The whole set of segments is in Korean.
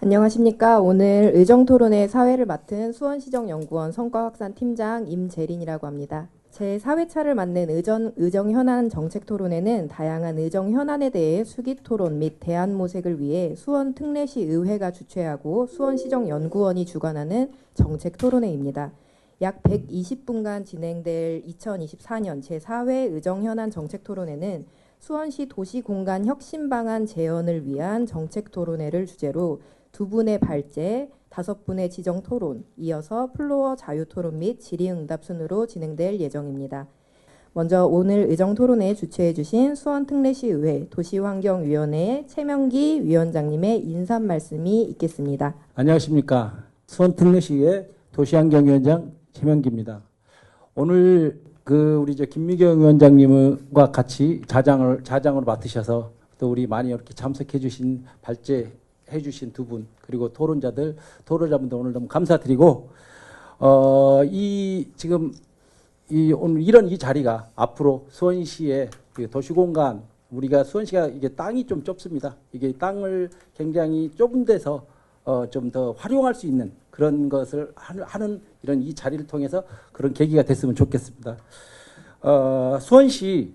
안녕하십니까. 오늘 의정토론회 사회를 맡은 수원시정연구원 성과확산팀장 임재린이라고 합니다. 제 4회차를 맡는 의정현안 정책토론회는 다양한 의정현안에 대해 수기토론 및 대안모색을 위해 수원 특례시 의회가 주최하고 수원시정연구원이 주관하는 정책토론회입니다. 약 120분간 진행될 2024년 제4회 의정현안 정책토론회는 수원시 도시공간 혁신방안 재현을 위한 정책토론회를 주제로 2분의 발제, 5분의 지정토론, 이어서 플로어 자유토론 및 질의응답 순으로 진행될 예정입니다. 먼저 오늘 의정토론회 주최해 주신 수원특례시의회 도시환경위원회 최명기 위원장님의 인사 말씀이 있겠습니다. 안녕하십니까. 수원특례시의 도시환경위원장 최명기입니다. 오늘 우리 김미경 위원장님과 같이 자장으로 맡으셔서 또 우리 많이 이렇게 참석해 주신 발제해 주신 두 분, 그리고 토론자분들 오늘 너무 감사드리고, 오늘 이런 이 자리가 앞으로 수원시의 도시공간, 우리가 수원시가 이게 땅이 좀 좁습니다. 이게 땅을 굉장히 좁은 데서 좀 더 활용할 수 있는 그런 것을 하는 이런 이 자리를 통해서 그런 계기가 됐으면 좋겠습니다. 수원시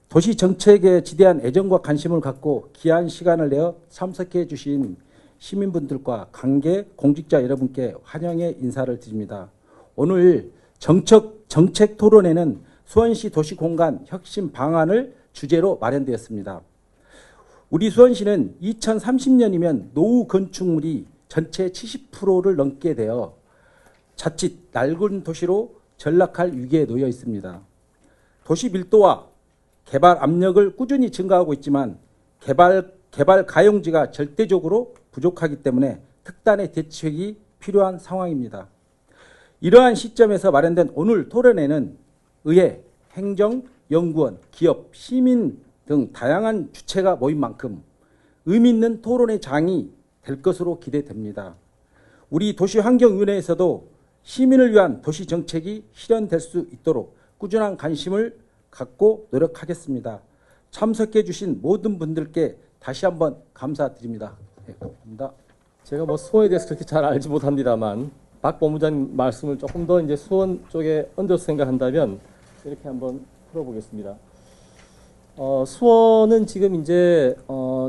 도시 정책에 지대한 애정과 관심을 갖고 귀한 시간을 내어 참석해 주신 시민분들과 관계 공직자 여러분께 환영의 인사를 드립니다. 오늘 정책 토론회는 수원시 도시공간 혁신 방안을 주제로 마련되었습니다. 우리 수원시는 2030년이면 노후 건축물이 전체 70%를 넘게 되어 자칫 낡은 도시로 전락할 위기에 놓여 있습니다. 도시 밀도와 개발 압력을 꾸준히 증가하고 있지만 개발 가용지가 절대적으로 부족하기 때문에 특단의 대책이 필요한 상황입니다. 이러한 시점에서 마련된 오늘 토론회는 의회, 행정, 연구원, 기업, 시민 등 다양한 주체가 모인 만큼 의미 있는 토론의 장이 될 것으로 기대됩니다. 우리 도시환경위원회에서도 시민을 위한 도시정책이 실현될 수 있도록 꾸준한 관심을 갖고 노력하겠습니다. 참석해 주신 모든 분들께 다시 한번 감사드립니다. 네, 감사합니다. 제가 수원에 대해서 그렇게 잘 알지 못합니다만 박 본부장님 말씀을 조금 더 이제 수원 쪽에 얹어서 생각한다면 이렇게 한번 풀어보겠습니다. 수원은 지금 이제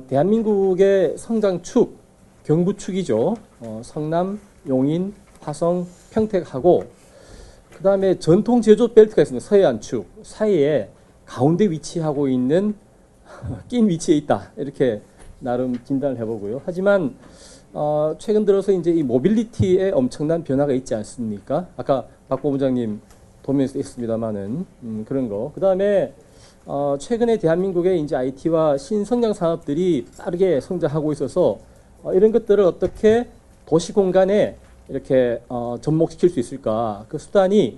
대한민국의 성장축, 경부축이죠. 성남, 용인, 화성, 평택하고 그 다음에 전통 제조업 벨트가 있습니다. 서해안축 사이에 가운데 위치하고 있는 낀 위치에 있다. 이렇게 나름 진단을 해보고요. 하지만 최근 들어서 이제 이 모빌리티에 엄청난 변화가 있지 않습니까? 아까 박 본부장님 도면에서 있습니다만은 그런 거. 그 다음에 최근에 대한민국의 이제 IT와 신성장 산업들이 빠르게 성장하고 있어서 이런 것들을 어떻게 도시 공간에 이렇게 접목시킬 수 있을까? 그 수단이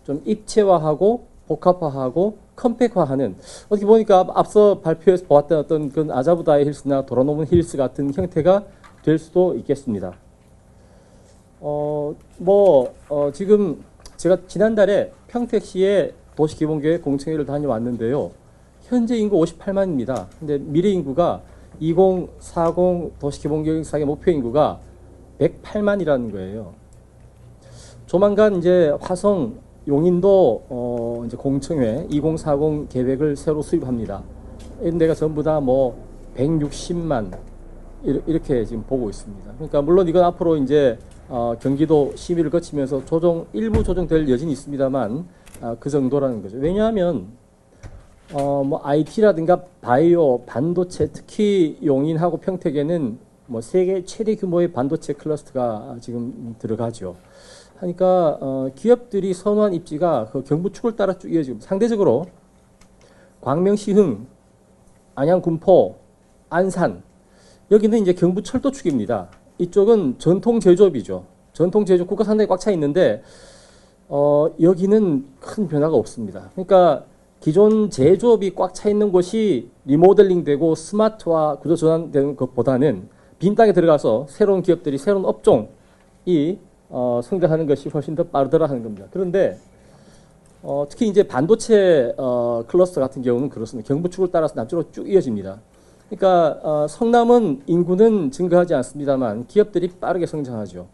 좀 입체화하고 복합화하고 컴팩화하는, 어떻게 보니까 앞서 발표에서 보았던 어떤 그 아자부다의 힐스나 도로노문 힐스 같은 형태가 될 수도 있겠습니다. 지금 제가 지난달에 평택시의 도시기본계획 공청회를 다녀왔는데요. 현재 인구 58만입니다. 근데 미래 인구가 2040 도시기본계획상의 목표 인구가 108만이라는 거예요. 조만간 이제 화성, 용인도 이제 공청회 2040 계획을 새로 수립합니다. 이런 데가 전부 다 160만 이렇게 지금 보고 있습니다. 그러니까 물론 이건 앞으로 이제 경기도 심의를 거치면서 일부 조정될 여진이 있습니다만 그 정도라는 거죠. 왜냐하면 IT라든가 바이오, 반도체, 특히 용인하고 평택에는 세계 최대 규모의 반도체 클러스터가 지금 들어가죠. 하니까 기업들이 선호한 입지가 그 경부축을 따라 쭉 이어지고, 상대적으로 광명시흥, 안양군포, 안산, 여기는 이제 경부철도축입니다. 이쪽은 전통 제조업이죠. 전통 제조업 국가산업이 꽉 차 있는데 여기는 큰 변화가 없습니다. 그러니까 기존 제조업이 꽉 차 있는 곳이 리모델링되고 스마트화 구조 전환되는 것보다는 빈 땅에 들어가서 새로운 기업들이, 새로운 업종이 성장하는 것이 훨씬 더 빠르더라 하는 겁니다. 그런데 특히 이제 반도체 클러스터 같은 경우는 그렇습니다. 경부축을 따라서 남쪽으로 쭉 이어집니다. 그러니까 성남은 인구는 증가하지 않습니다만 기업들이 빠르게 성장하죠.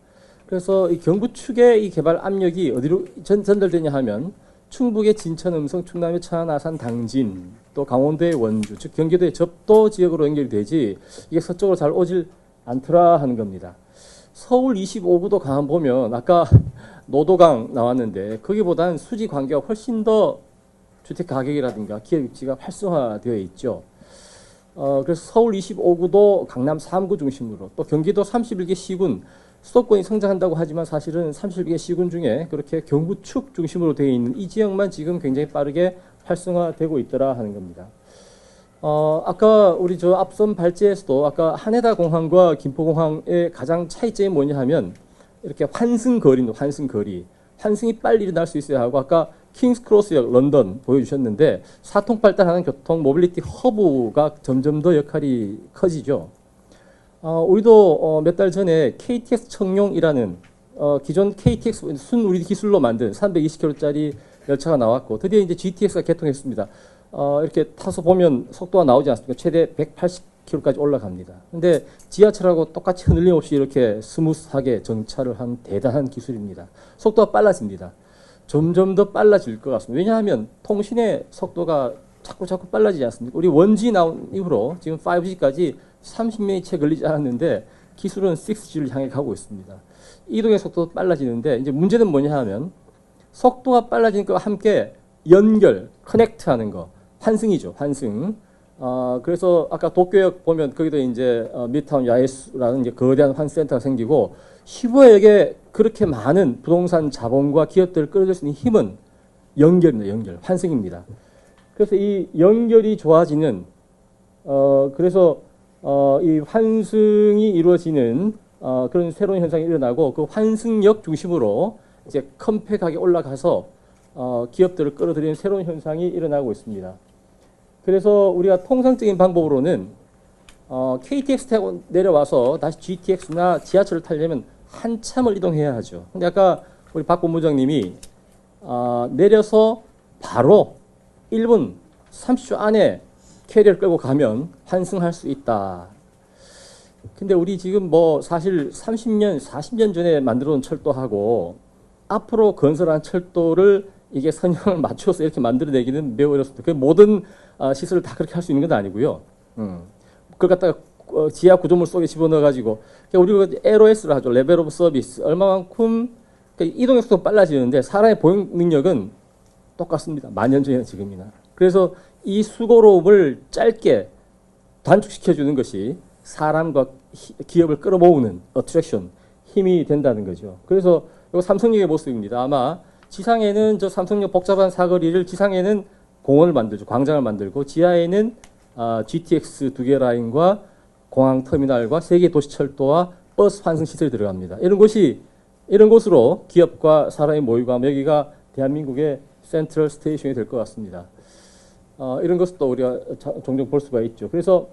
그래서 이 경부 축의 이 개발 압력이 어디로 전달되냐 하면 충북의 진천, 음성, 충남의 천안, 아산, 당진, 또 강원도의 원주, 즉 경기도의 접도 지역으로 연결이 되지 이게 서쪽으로 잘 오질 않더라 하는 겁니다. 서울 25구도 강원 보면 아까 노도강 나왔는데 거기보다는 수지 관계가 훨씬 더 주택 가격이라든가 기업 입지가 활성화되어 있죠. 그래서 서울 25구도 강남 3구 중심으로 또 경기도 31개 시군 수도권이 성장한다고 하지만 사실은 31개 시군 중에 그렇게 경부축 중심으로 되어 있는 이 지역만 지금 굉장히 빠르게 활성화되고 있더라 하는 겁니다. 아까 우리 저 앞선 발제에서도 아까 하네다 공항과 김포공항의 가장 차이점이 뭐냐 하면 이렇게 환승거리입니다. 환승거리. 환승이 빨리 일어날 수 있어야 하고 아까 킹스크로스역 런던 보여주셨는데 사통 발달하는 교통 모빌리티 허브가 점점 더 역할이 커지죠. 우리도 몇 달 전에 KTX 청룡이라는 기존 KTX 순 우리 기술로 만든 320km짜리 열차가 나왔고 드디어 이제 GTX가 개통했습니다. 이렇게 타서 보면 속도가 나오지 않습니까? 최대 180km까지 올라갑니다. 근데 지하철하고 똑같이 흔들림 없이 이렇게 스무스하게 정차를 한 대단한 기술입니다. 속도가 빨라집니다. 점점 더 빨라질 것 같습니다. 왜냐하면 통신의 속도가 자꾸 빨라지지 않습니까? 우리 원지 나온 이후로 지금 5G까지 30년이 채 걸리지 않았는데 기술은 6G를 향해 가고 있습니다. 이동의 속도도 빨라지는데 이제 문제는 뭐냐 하면 속도가 빨라지는 것과 함께 연결, 커넥트 하는 거, 환승이죠, 환승. 그래서 아까 도쿄역 보면 거기도 이제 미드타운 야에스라는 이제 거대한 환센터가 생기고 시부에게 그렇게 많은 부동산 자본과 기업들을 끌어들 수 있는 힘은 연결입니다, 연결, 환승입니다. 그래서 이 연결이 좋아지는, 그래서 이 환승이 이루어지는 그런 새로운 현상이 일어나고 그 환승역 중심으로 이제 컴팩하게 올라가서 기업들을 끌어들이는 새로운 현상이 일어나고 있습니다. 그래서 우리가 통상적인 방법으로는 KTX 타고 내려와서 다시 GTX나 지하철을 타려면 한참을 이동해야 하죠. 근데 아까 우리 박 본부장님이 내려서 바로 1분 30초 안에 캐리어를 끌고 가면 환승할 수 있다. 근데 우리 지금 뭐 사실 30년, 40년 전에 만들어 놓은 철도하고 앞으로 건설한 철도를 이게 선형을 맞춰서 이렇게 만들어내기는 매우 어렵습니다. 그 모든 시설을 다 그렇게 할 수 있는 건 아니고요. 그걸 갖다가 지하 구조물 속에 집어넣어가지고 우리가 LOS를 하죠. 레벨 오브 서비스. 얼마만큼 이동의 속도가 빨라지는데 사람의 보행 능력은 똑같습니다. 만년 전이나 지금이나. 그래서 이 수고로움을 짧게 단축시켜주는 것이 사람과 기업을 끌어모으는 어트랙션, 힘이 된다는 거죠. 그래서 이거 삼성역의 모습입니다. 아마 지상에는 저 삼성역 복잡한 사거리를 지상에는 공원을 만들죠. 광장을 만들고 지하에는 GTX 2개 라인과 공항 터미널과 3개 도시철도와 버스 환승 시설이 들어갑니다. 이런 곳으로 기업과 사람이 모이고 하면 여기가 대한민국의 센트럴 스테이션이 될 것 같습니다. 이런 것도 우리가 종종 볼 수가 있죠. 그래서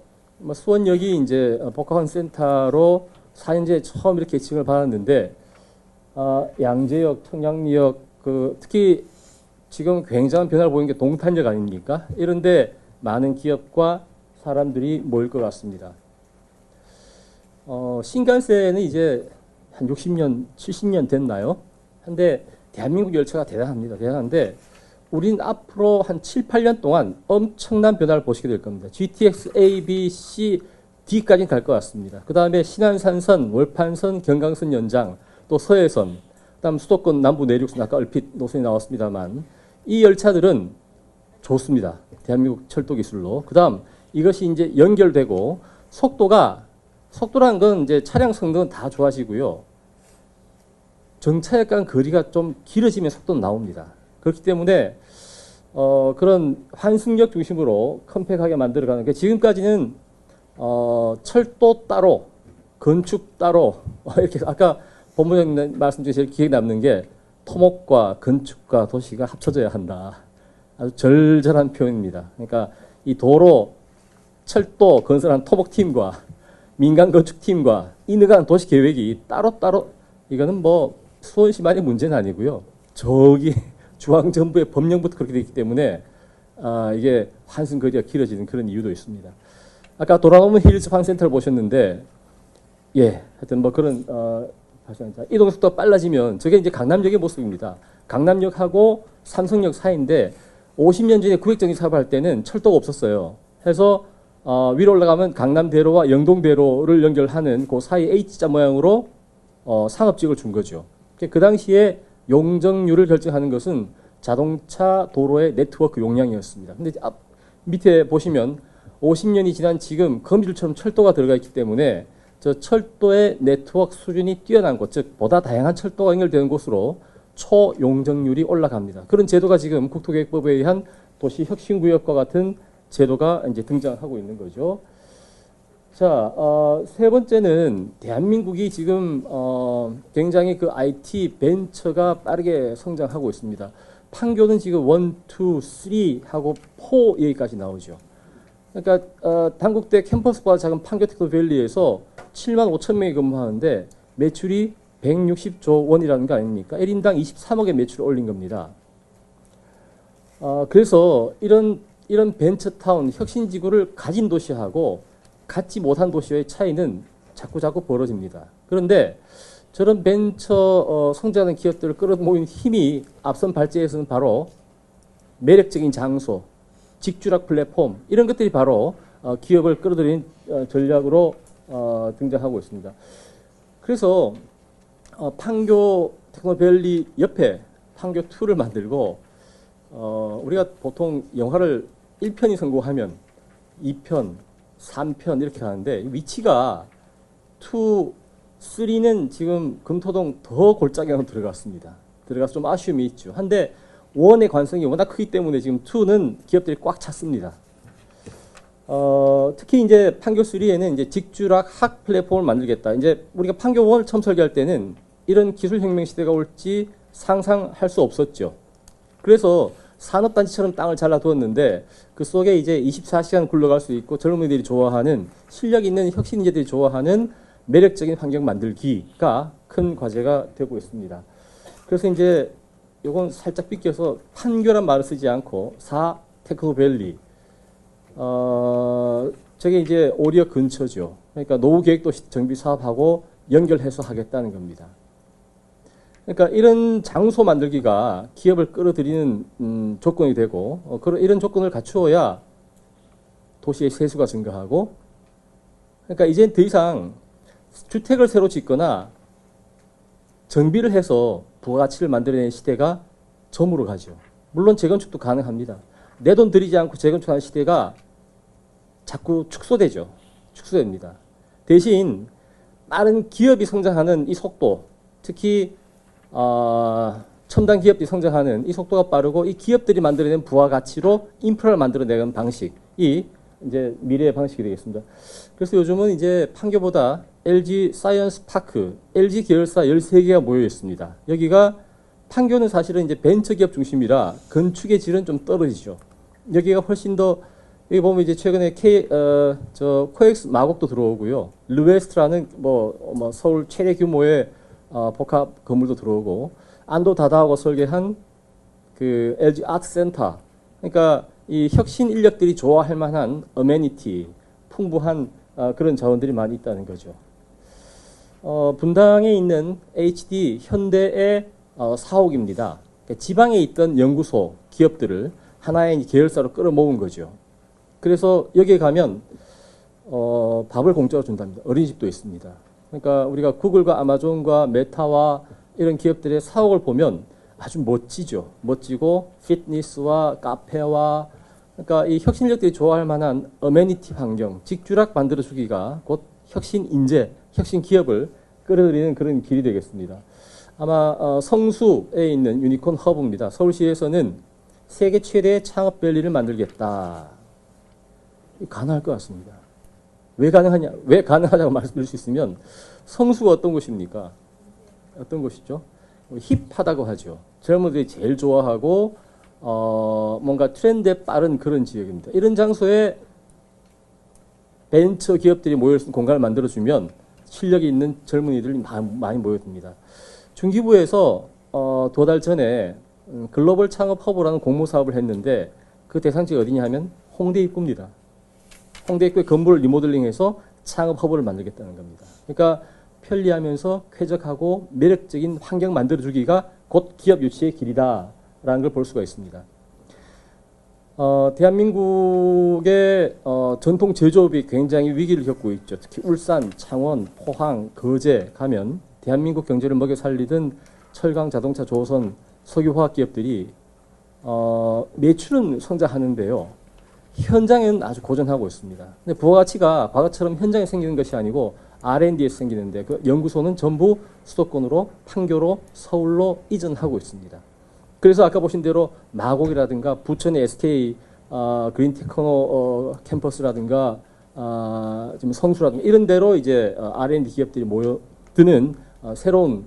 수원역이 이제 복합환 센터로 4년째 처음 이렇게 지칭을 받았는데 양재역, 청량리역, 특히 지금 굉장한 변화를 보이는 게 동탄역 아닙니까? 이런데 많은 기업과 사람들이 모일 것 같습니다. 신간세는 이제 한 60년, 70년 됐나요? 근데 대한민국 열차가 대단합니다. 대단한데 우리는 앞으로 한 7, 8년 동안 엄청난 변화를 보시게 될 겁니다. GTX A, B, C, D까지 갈 것 같습니다. 그 다음에 신안산선, 월판선, 경강선 연장, 또 서해선, 그 다음 수도권 남부 내륙선, 아까 얼핏 노선이 나왔습니다만 이 열차들은 좋습니다. 대한민국 철도 기술로. 그 다음 이것이 이제 연결되고 속도라는 건 이제 차량 성능은 다 좋아지고요. 정차역 간 거리가 좀 길어지면 속도는 나옵니다. 그렇기 때문에 그런 환승역 중심으로 컴팩하게 만들어가는 게 지금까지는 철도 따로 건축 따로 이렇게 아까 본부장님 말씀 중에 제일 기억에 남는 게 토목과 건축과 도시가 합쳐져야 한다. 아주 절절한 표현입니다. 그러니까 이 도로 철도 건설한 토목팀과 민간 건축팀과 이너간 도시 계획이 따로따로 이거는 뭐 수원시만의 문제는 아니고요. 저기 중앙정부의 법령부터 그렇게 되어 있기 때문에 이게 환승거리가 길어지는 그런 이유도 있습니다. 아까 도라노문 힐즈 팡센터를 보셨는데, 예, 하여튼 뭐 그런, 이동 속도가 빨라지면 저게 이제 강남역의 모습입니다. 강남역하고 삼성역 사이인데 50년 전에 구획정지 사업할 때는 철도가 없었어요. 해서 위로 올라가면 강남대로와 영동대로를 연결하는 그 사이 H자 모양으로 상업지역을 준 거죠. 그 당시에 용적률을 결정하는 것은 자동차 도로의 네트워크 용량이었습니다. 근데 앞 밑에 보시면 50년이 지난 지금 거미줄처럼 철도가 들어가 있기 때문에 저 철도의 네트워크 수준이 뛰어난 곳, 즉 보다 다양한 철도가 연결되는 곳으로 초용적률이 올라갑니다. 그런 제도가 지금 국토계획법에 의한 도시혁신구역과 같은 제도가 이제 등장하고 있는 거죠. 자, 세 번째는 대한민국이 지금 굉장히 그 IT 벤처가 빠르게 성장하고 있습니다. 판교는 지금 1, 2, 3 하고 4 여기까지 나오죠. 그러니까 단국대 캠퍼스보다 작은 판교 테크노밸리에서 7만 5천 명이 근무하는데 매출이 160조 원이라는 거 아닙니까? 1인당 23억의 매출을 올린 겁니다. 그래서 이런 벤처타운, 혁신지구를 가진 도시하고 갖지 못한 도시의 차이는 자꾸 벌어집니다. 그런데 저런 벤처 성장하는 기업들을 끌어모인 힘이 앞선 발제에서는 바로 매력적인 장소, 직주락 플랫폼 이런 것들이 바로 기업을 끌어들이는 전략으로 등장하고 있습니다. 그래서 판교 테크노밸리 옆에 판교2를 만들고 우리가 보통 영화를 1편이 성공하면 2편, 3편 이렇게 가는데 위치가 2, 3는 지금 금토동 더 골짜기로 들어갔습니다. 들어가서 좀 아쉬움이 있죠. 한데 1의 관성이 워낙 크기 때문에 지금 2는 기업들이 꽉 찼습니다. 특히 이제 판교 3에는 이제 직주락 학 플랫폼을 만들겠다. 이제 우리가 판교 1을 처음 설계할 때는 이런 기술혁명 시대가 올지 상상할 수 없었죠. 그래서 산업단지처럼 땅을 잘라두었는데 그 속에 이제 24시간 굴러갈 수 있고 젊은이들이 좋아하는 실력 있는 혁신인재들이 좋아하는 매력적인 환경 만들기가 큰 과제가 되고 있습니다. 그래서 이제 요건 살짝 비껴서 판교란 말을 쓰지 않고 테크노밸리 저게 이제 오리역 근처죠. 그러니까 노후계획도시 정비 사업하고 연결해서 하겠다는 겁니다. 그러니까 이런 장소 만들기가 기업을 끌어들이는 조건이 되고 이런 조건을 갖추어야 도시의 세수가 증가하고 그러니까 이제 더 이상 주택을 새로 짓거나 정비를 해서 부가가치를 만들어내는 시대가 저물어 가죠. 물론 재건축도 가능합니다. 내 돈 들이지 않고 재건축하는 시대가 자꾸 축소되죠. 축소됩니다. 대신 빠른 기업이 성장하는 이 속도, 특히 첨단 기업들이 성장하는 이 속도가 빠르고 이 기업들이 만들어낸 부가가치로 인프라를 만들어내는 방식이 이제 미래의 방식이 되겠습니다. 그래서 요즘은 이제 판교보다 LG 사이언스 파크, LG 계열사 13개가 모여 있습니다. 여기가 판교는 사실은 이제 벤처기업 중심이라 건축의 질은 좀 떨어지죠. 여기가 훨씬 더 여기 보면 이제 최근에 코엑스 마곡도 들어오고요. 르웨스트라는 뭐 서울 최대 규모의 복합 건물도 들어오고 안도 다다하고 설계한 그 LG 아트센터. 그러니까 이 혁신 인력들이 좋아할 만한 어메니티, 풍부한 그런 자원들이 많이 있다는 거죠. 분당에 있는 HD 현대의 사옥입니다. 그러니까 지방에 있던 연구소, 기업들을 하나의 계열사로 끌어모은 거죠. 그래서 여기에 가면 밥을 공짜로 준답니다. 어린이집도 있습니다. 그러니까 우리가 구글과 아마존과 메타와 이런 기업들의 사옥을 보면 아주 멋지죠. 멋지고 피트니스와 카페와 그러니까 이 혁신력들이 좋아할 만한 어메니티 환경, 직주락 만들어주기가 곧 혁신 인재, 혁신 기업을 끌어들이는 그런 길이 되겠습니다. 아마 성수에 있는 유니콘 허브입니다. 서울시에서는 세계 최대의 창업밸리를 만들겠다. 가능할 것 같습니다. 왜 가능하냐고 말씀드릴 수 있으면 성수가 어떤 곳입니까? 어떤 곳이죠? 힙하다고 하죠. 젊은이들이 제일 좋아하고 뭔가 트렌드에 빠른 그런 지역입니다. 이런 장소에 벤처 기업들이 모여있는 공간을 만들어주면 실력이 있는 젊은이들이 많이 모여듭니다. 중기부에서 2달 전에 글로벌 창업 허브라는 공모 사업을 했는데 그 대상지가 어디냐 하면 홍대 입구입니다. 홍대 입구의 건물을 리모델링해서 창업 허브를 만들겠다는 겁니다. 그러니까 편리하면서 쾌적하고 매력적인 환경 만들어주기가 곧 기업 유치의 길이다라는 걸 볼 수가 있습니다. 대한민국의 전통 제조업이 굉장히 위기를 겪고 있죠. 특히 울산, 창원, 포항, 거제 가면 대한민국 경제를 먹여 살리던 철강, 자동차, 조선, 석유화학 기업들이 매출은 성장하는데요. 현장에는 아주 고전하고 있습니다. 근데 부가가치가 과거처럼 현장에 생기는 것이 아니고 R&D에서 생기는데 그 연구소는 전부 수도권으로, 판교로, 서울로 이전하고 있습니다. 그래서 아까 보신 대로 마곡이라든가 부천의 SK 그린테크노 캠퍼스라든가 지금 성수라든가 이런 데로 이제 R&D 기업들이 모여드는 새로운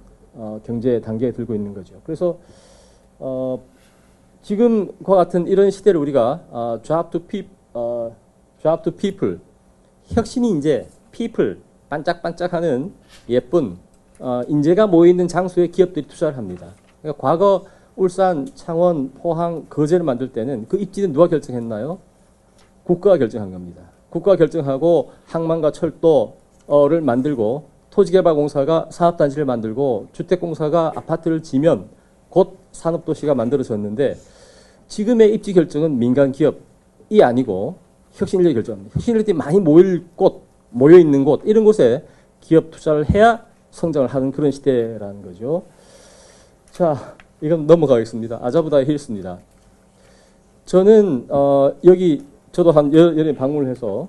경제 단계에 들고 있는 거죠. 그래서 지금과 같은 이런 시대를 우리가 job to people, 혁신이 이제 people, 반짝반짝하는 예쁜 인재가 모여있는 장소에 기업들이 투자를 합니다. 그러니까 과거 울산, 창원, 포항, 거제를 만들 때는 그 입지는 누가 결정했나요? 국가가 결정한 겁니다. 국가가 결정하고 항만과 철도를 만들고 토지개발공사가 사업단지를 만들고 주택공사가 아파트를 지면 곧 산업도시가 만들어졌는데 지금의 입지 결정은 민간 기업이 아니고 혁신인력이 결정합니다. 혁신인력들이 많이 모여있는 곳 이런 곳에 기업 투자를 해야 성장을 하는 그런 시대라는 거죠. 자, 이건 넘어가겠습니다. 아자부다의 힐스입니다. 저는 여기 저도 한 여러 번 방문을 해서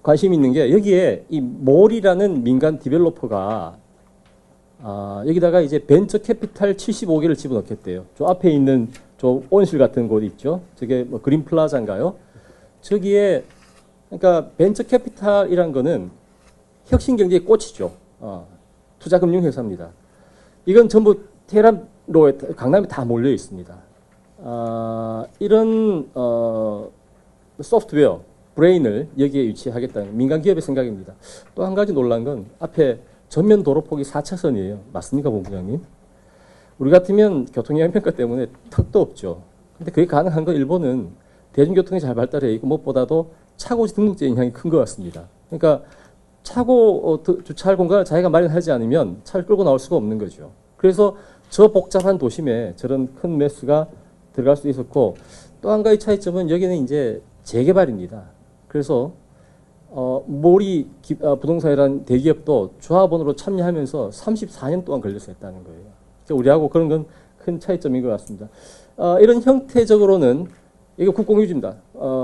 관심 있는 게 여기에 이 몰이라는 민간 디벨로퍼가 여기다가 이제 벤처 캐피탈 75개를 집어넣겠대요. 저 앞에 있는 저 온실 같은 곳 있죠. 저게 뭐 그린 플라자인가요? 저기에 그러니까 벤처 캐피탈이란 거는 혁신 경제의 꽃이죠. 투자 금융 회사입니다. 이건 전부 테헤란로에 강남에 다 몰려 있습니다. 이런 소프트웨어 브레인을 여기에 유치하겠다는 민간 기업의 생각입니다. 또 한 가지 놀란 건 앞에 전면 도로폭이 4차선이에요. 맞습니까, 본부장님? 우리 같으면 교통영향평가 때문에 턱도 없죠. 근데 그게 가능한 건 일본은 대중교통이 잘 발달해 있고 무엇보다도 차고지 등록제 영향이 큰 것 같습니다. 그러니까 차고 주차할 공간을 자기가 마련하지 않으면 차를 끌고 나올 수가 없는 거죠. 그래서 저 복잡한 도심에 저런 큰 매수가 들어갈 수 있었고 또 한 가지 차이점은 여기는 이제 재개발입니다. 그래서 몰이 부동산이라는 대기업도 조합원으로 참여하면서 34년 동안 걸려서 했다는 거예요. 우리하고 그런 건 큰 차이점인 것 같습니다. 이런 형태적으로는 이게 국공유지입니다.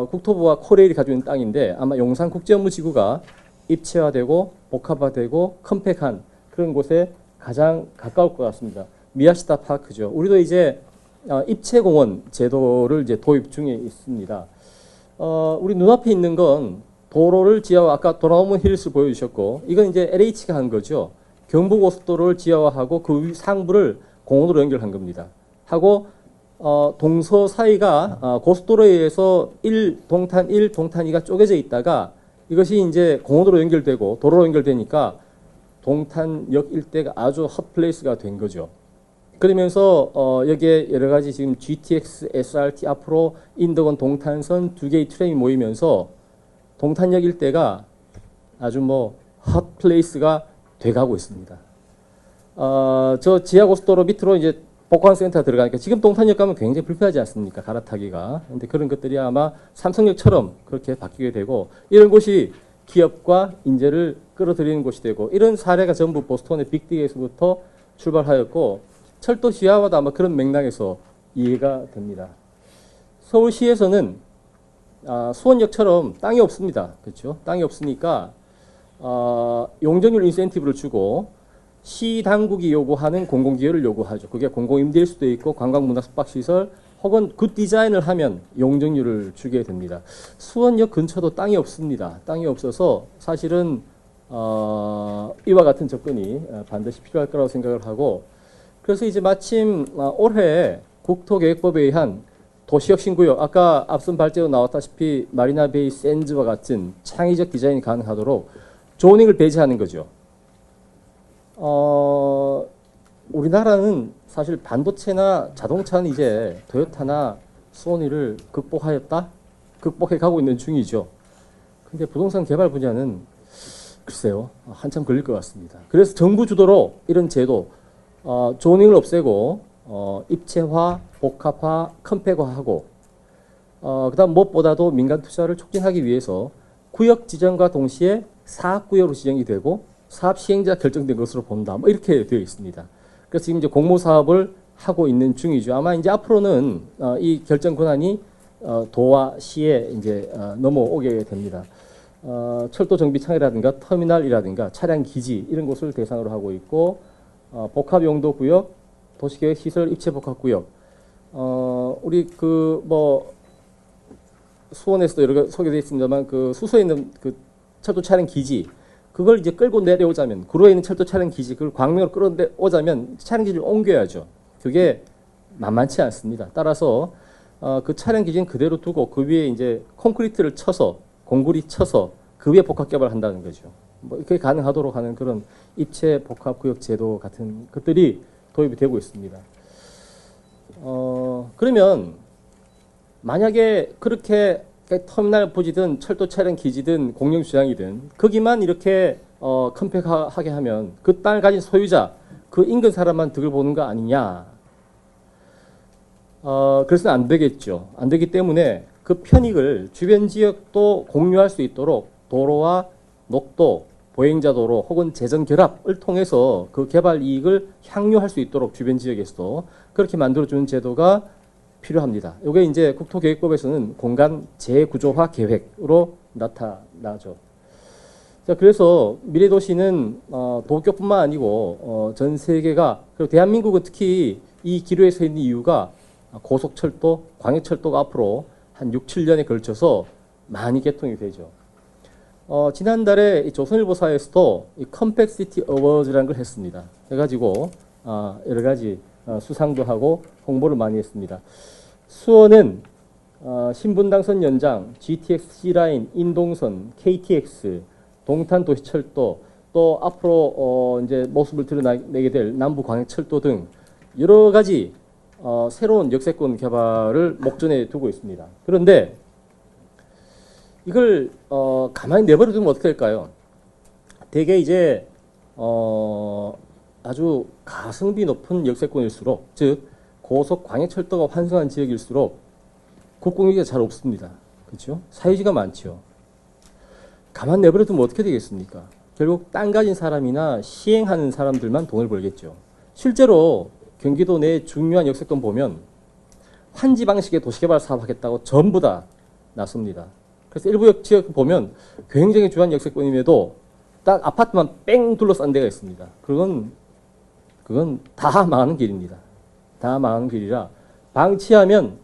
국토부와 코레일이 가지고 있는 땅인데 아마 용산국제업무지구가 입체화되고 복합화되고 컴팩한 그런 곳에 가장 가까울 것 같습니다. 미야시타 파크죠. 우리도 이제 입체공원 제도를 이제 도입 중에 있습니다. 우리 눈앞에 있는 건 도로를 지하화, 아까 도라노문 힐스 보여주셨고, 이건 이제 LH가 한 거죠. 경부고속도로를 지하화하고 그 상부를 공원으로 연결한 겁니다. 하고, 동서 사이가 고속도로에 의해서 동탄 1, 동탄 2가 쪼개져 있다가 이것이 이제 공원으로 연결되고 도로로 연결되니까 동탄역 일대가 아주 핫플레이스가 된 거죠. 그러면서 여기에 여러 가지 지금 GTX, SRT 앞으로 인덕원 동탄선 두 개의 트램이 모이면서 동탄역 일대가 아주 뭐 핫플레이스가 돼가고 있습니다. 저 지하고속도로 밑으로 이제 복합센터 들어가니까 지금 동탄역 가면 굉장히 불편하지 않습니까? 갈아타기가. 근데 그런 것들이 아마 삼성역처럼 그렇게 바뀌게 되고 이런 곳이 기업과 인재를 끌어들이는 곳이 되고 이런 사례가 전부 보스턴의 빅디에서부터 출발하였고 철도 지하화도 아마 그런 맥락에서 이해가 됩니다. 서울시에서는 수원역처럼 땅이 없습니다. 그렇죠? 땅이 없으니까 용적률 인센티브를 주고 시 당국이 요구하는 공공기여를 요구하죠. 그게 공공임대일 수도 있고 관광문화숙박시설 혹은 굿 디자인을 하면 용적률을 주게 됩니다. 수원역 근처도 땅이 없습니다. 땅이 없어서 사실은 이와 같은 접근이 반드시 필요할 거라고 생각을 하고 그래서 이제 마침 올해 국토계획법에 의한 도시혁신구역 아까 앞선 발제로 나왔다시피 마리나베이 샌즈와 같은 창의적 디자인이 가능하도록 조닝을 배제하는 거죠. 우리나라는 사실 반도체나 자동차는 이제 토요타나 소니를 극복하였다? 극복해 가고 있는 중이죠. 근데 부동산 개발 분야는 글쎄요, 한참 걸릴 것 같습니다. 그래서 정부 주도로 이런 제도, 조닝을 없애고, 입체화, 복합화, 컴팩화하고, 그다음 무엇보다도 민간 투자를 촉진하기 위해서 구역 지정과 동시에 사업구역으로 지정이 되고 사업 시행자 결정된 것으로 본다. 뭐 이렇게 되어 있습니다. 그래서 지금 이제 공모 사업을 하고 있는 중이죠. 아마 이제 앞으로는 이 결정 권한이 도와 시에 이제 넘어오게 됩니다. 철도 정비 창이라든가 터미널이라든가 차량 기지 이런 곳을 대상으로 하고 있고 복합 용도 구역, 도시계획 시설 입체 복합 구역. 우리 그 뭐 수원에서도 여러 개 소개되어 있습니다만 그 수소에 있는 그 철도 차량 기지 그걸 이제 끌고 내려오자면 구로에 있는 철도 차량 기지 그걸 광명으로 끌어오자면 차량 기지를 옮겨야죠. 그게 만만치 않습니다. 따라서 그 차량 기지는 그대로 두고 그 위에 이제 콘크리트를 쳐서 공구리 쳐서 그 위에 복합 개발을 한다는 거죠. 뭐 이렇게 가능하도록 하는 그런 입체 복합 구역 제도 같은 것들이 도입이 되고 있습니다. 그러면 만약에 그렇게 터미널 부지든 철도 차량 기지든 공영 주장이든 거기만 이렇게 컴팩하게 하면 그 땅을 가진 소유자 그 인근 사람만 득을 보는 거 아니냐. 그래서는 안 되겠죠. 안 되기 때문에 그 편익을 주변 지역도 공유할 수 있도록 도로와 녹도, 보행자 도로 혹은 재정 결합을 통해서 그 개발 이익을 향유할 수 있도록 주변 지역에서도 그렇게 만들어주는 제도가 필요합니다. 이게 이제 국토계획법에서는 공간 재구조화 계획으로 나타나죠. 자, 그래서 미래도시는 도쿄뿐만 아니고 전 세계가 그리고 대한민국은 특히 이 기로에 서 있는 이유가 고속철도, 광역철도가 앞으로 한 6, 7년에 걸쳐서 많이 개통이 되죠. 지난달에 이 조선일보사에서도 이 컴팩시티 어워즈라는 걸 했습니다. 해가지고 여러 가지 수상도 하고 홍보를 많이 했습니다. 수원은 신분당선 연장, GTX C라인, 인동선, KTX, 동탄도시철도, 또 앞으로 이제 모습을 드러내게 될 남부광역철도 등 여러 가지 새로운 역세권 개발을 목전에 두고 있습니다. 그런데 이걸 가만히 내버려 두면 어떻게 될까요? 대개 이제 아주 가성비 높은 역세권일수록, 즉 고속 광역철도가 환승한 지역일수록 국공유지가 잘 없습니다. 그렇죠? 사유지가 많죠. 가만 내버려 두면 어떻게 되겠습니까? 결국 땅 가진 사람이나 시행하는 사람들만 돈을 벌겠죠. 실제로 경기도 내 중요한 역세권 보면 환지 방식의 도시개발 사업하겠다고 전부 다 나섭니다. 그래서 일부 지역 보면 굉장히 중요한 역세권임에도 딱 아파트만 뺑 둘러싼 데가 있습니다. 그건 다 망하는 길입니다. 다 망하는 길이라 방치하면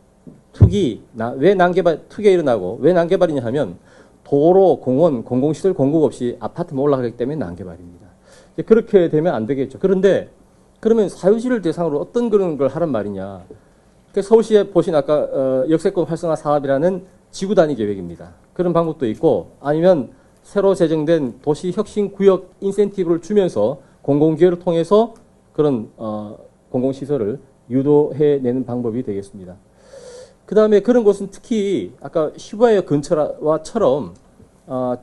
투기가 일어나고 왜 난개발이냐 하면 도로, 공원, 공공시설 공급 없이 아파트만 올라가기 때문에 난개발입니다. 그렇게 되면 안 되겠죠. 그런데 그러면 사유지를 대상으로 어떤 그런 걸 하란 말이냐. 서울시에 보신 아까 역세권 활성화 사업이라는 지구 단위 계획입니다. 그런 방법도 있고 아니면 새로 제정된 도시혁신구역 인센티브를 주면서 공공기회를 통해서 그런 공공시설을 유도해내는 방법이 되겠습니다. 그 다음에 그런 곳은 특히 아까 시부야역 근처와처럼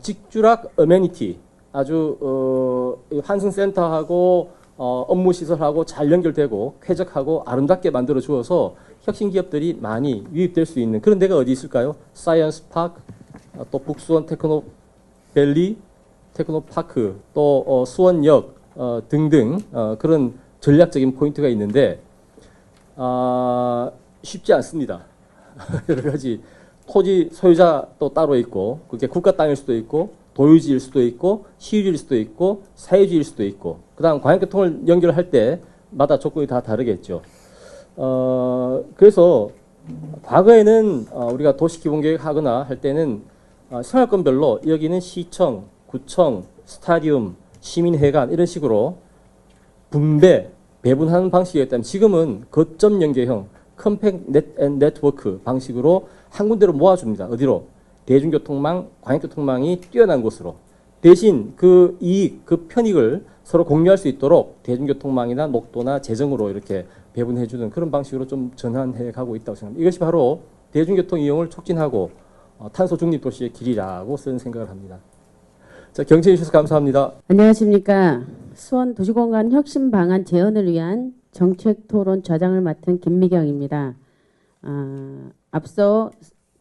직주락 어메니티 아주 환승센터하고 업무시설하고 잘 연결되고 쾌적하고 아름답게 만들어 주어서 혁신기업들이 많이 유입될 수 있는 그런 데가 어디 있을까요? 사이언스 파크, 또 북수원 테크노밸리, 테크노파크, 또 수원역 등등 그런 전략적인 포인트가 있는데 쉽지 않습니다. 여러 가지 토지 소유자 또 따로 있고 그게 국가 땅일 수도 있고 도유지일 수도 있고 시유지일 수도 있고 사유지일 수도 있고 그다음 광역교통을 연결할 때마다 조건이 다 다르겠죠. 그래서 과거에는 우리가 도시기본계획 하거나 할 때는 생활권별로 여기는 시청, 구청, 스타디움, 시민회관 이런 식으로 배분하는 방식이었다면 지금은 거점 연계형 컴팩 네트워크 방식으로 한 군데로 모아줍니다. 어디로? 대중교통망, 광역교통망이 뛰어난 곳으로. 대신 그 이익, 그 편익을 서로 공유할 수 있도록 대중교통망이나 녹도나 재정으로 이렇게 배분해주는 그런 방식으로 좀 전환해 가고 있다고 생각합니다. 이것이 바로 대중교통 이용을 촉진하고 탄소 중립 도시의 길이라고 쓰는 생각을 합니다. 자, 경청해 주셔서 감사합니다. 안녕하십니까. 수원 도시공간 혁신 방안 재현을 위한 정책 토론 좌장을 맡은 김미경입니다. 앞서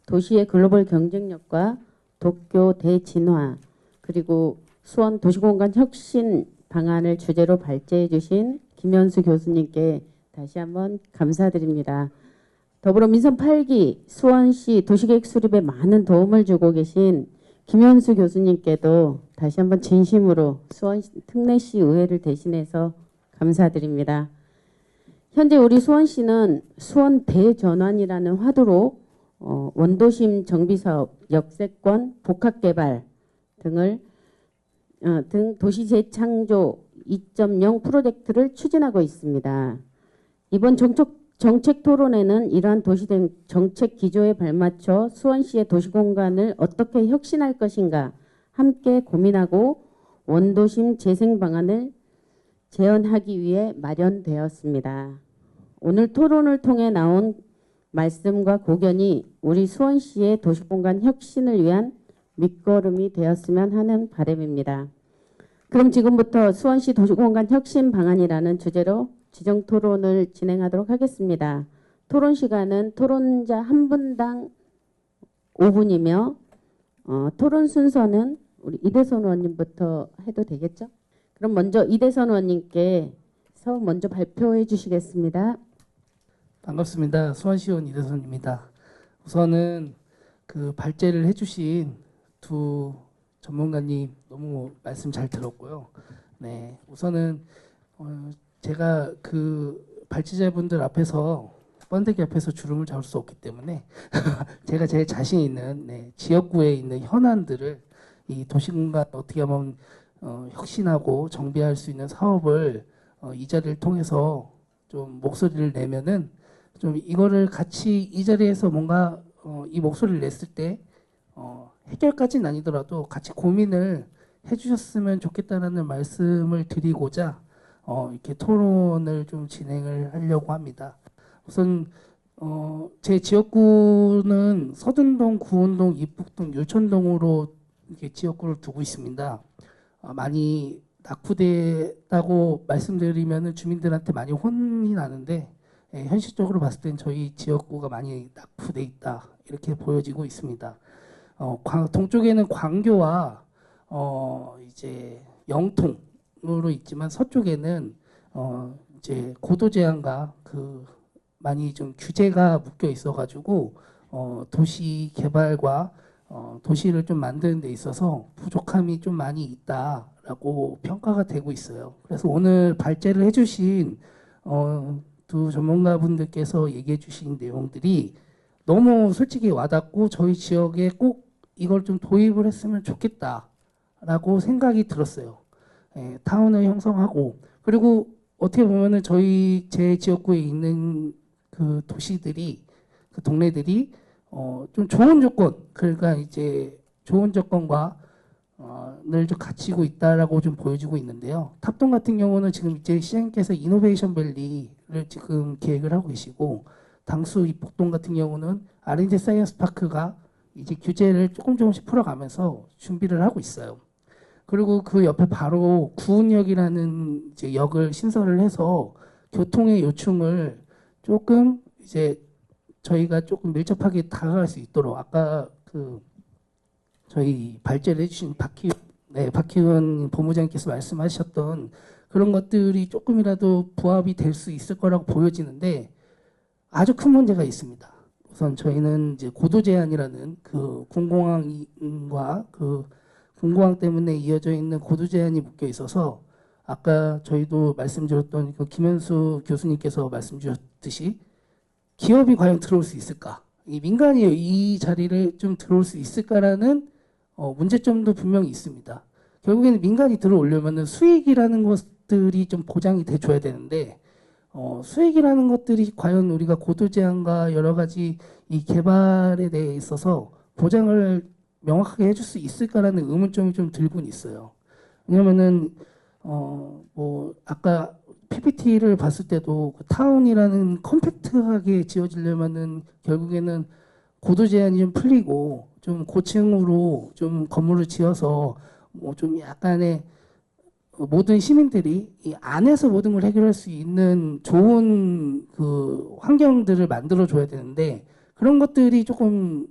도시의 글로벌 경쟁력과 도쿄 대진화 그리고 수원 도시공간 혁신 방안을 주제로 발제해 주신 김현수 교수님께 다시 한번 감사드립니다. 더불어 민선 8기 수원시 도시계획 수립에 많은 도움을 주고 계신 김현수 교수님께도 다시 한번 진심으로 수원 특례시 의회를 대신해서 감사드립니다. 현재 우리 수원시는 수원 대전환이라는 화두로 원도심 정비사업, 역세권, 복합개발 등 도시 재창조 2.0 프로젝트를 추진하고 있습니다. 이번 정책 토론회는 이러한 도시 정책 기조에 발맞춰 수원시의 도시공간을 어떻게 혁신할 것인가 함께 고민하고 원도심 재생 방안을 재현하기 위해 마련되었습니다. 오늘 토론을 통해 나온 말씀과 고견이 우리 수원시의 도시공간 혁신을 위한 밑거름이 되었으면 하는 바람입니다. 그럼 지금부터 수원시 도시공간 혁신 방안이라는 주제로 지정 토론을 진행하도록 하겠습니다. 토론 시간은 토론자 한 분당 5분이며 토론 순서는 우리 이대선 의원님부터 해도 되겠죠? 그럼 먼저 이대선 의원님께서 먼저 발표해 주시겠습니다. 반갑습니다. 수원시의원 이대선입니다. 우선은 그 발제를 해주신 두 전문가님 너무 말씀 잘 들었고요. 네, 우선은 제가 그 발제자분들 앞에서 번데기 앞에서 주름을 잡을 수 없기 때문에 제가 제일 자신 있는 지역구에 있는 현안들을 이 도시공간 어떻게 하면 혁신하고 정비할 수 있는 사업을 이 자리를 통해서 좀 목소리를 내면은 좀 이거를 같이 이 자리에서 뭔가 이 목소리를 냈을 때 해결까지는 아니더라도 같이 고민을 해주셨으면 좋겠다라는 말씀을 드리고자 이렇게 토론을 좀 진행을 하려고 합니다. 우선 제 지역구는 서둔동, 구운동, 이북동, 율천동으로 이렇게 지역구를 두고 있습니다. 많이 낙후됐다고 말씀드리면 주민들한테 많이 혼이 나는데 현실적으로 봤을 땐 저희 지역구가 많이 낙후돼 있다 이렇게 보여지고 있습니다. 동쪽에는 광교와 이제 영통으로 있지만 서쪽에는 이제 고도 제한과 그 많이 좀 규제가 묶여 있어가지고 도시 개발과 도시를 좀 만드는 데 있어서 부족함이 좀 많이 있다라고 평가가 되고 있어요. 그래서 오늘 발제를 해주신 두 전문가분들께서 얘기해 주신 내용들이 너무 솔직히 와닿고 저희 지역에 꼭 이걸 좀 도입을 했으면 좋겠다라고 생각이 들었어요. 타운을 형성하고 그리고 어떻게 보면은 제 지역구에 있는 그 도시들이 그 동네들이 좀 좋은 조건 그러니까 이제 좋은 조건과 늘 좀 갖추고 있다라고 좀 보여지고 있는데요. 탑동 같은 경우는 지금 이제 시장님께서 이노베이션 밸리를 지금 계획을 하고 계시고 당수 이북동 같은 경우는 R&D 사이언스 파크가 이제 규제를 조금씩 풀어가면서 준비를 하고 있어요. 그리고 그 옆에 바로 구운역이라는 이제 역을 신설을 해서 교통의 요충을 조금 이제 저희가 조금 밀접하게 다가갈 수 있도록 아까 그 저희 발제를 해주신 박희원 본부장님께서 말씀하셨던 그런 것들이 조금이라도 부합이 될 수 있을 거라고 보여지는데 아주 큰 문제가 있습니다. 우선 저희는 이제 고도 제한이라는 그 군공항과 그 군공항 때문에 이어져 있는 고도 제한이 묶여 있어서 아까 저희도 말씀드렸던 그 김현수 교수님께서 말씀 주셨듯이 기업이 과연 들어올 수 있을까? 이 민간이 이 자리를 좀 들어올 수 있을까라는 문제점도 분명히 있습니다. 결국에는 민간이 들어오려면은 수익이라는 것들이 좀 보장이 돼줘야 되는데 수익이라는 것들이 과연 우리가 고도 제한과 여러 가지 이 개발에 대해 있어서 보장을 명확하게 해줄 수 있을까라는 의문점이 좀 들곤 있어요. 왜냐면은 뭐 아까 PPT를 봤을 때도 그 타운이라는 컴팩트하게 지어지려면은 결국에는 고도 제한이 좀 풀리고 좀 고층으로 좀 건물을 지어서 뭐 좀 약간의 모든 시민들이 이 안에서 모든 걸 해결할 수 있는 좋은 그 환경들을 만들어 줘야 되는데 그런 것들이 조금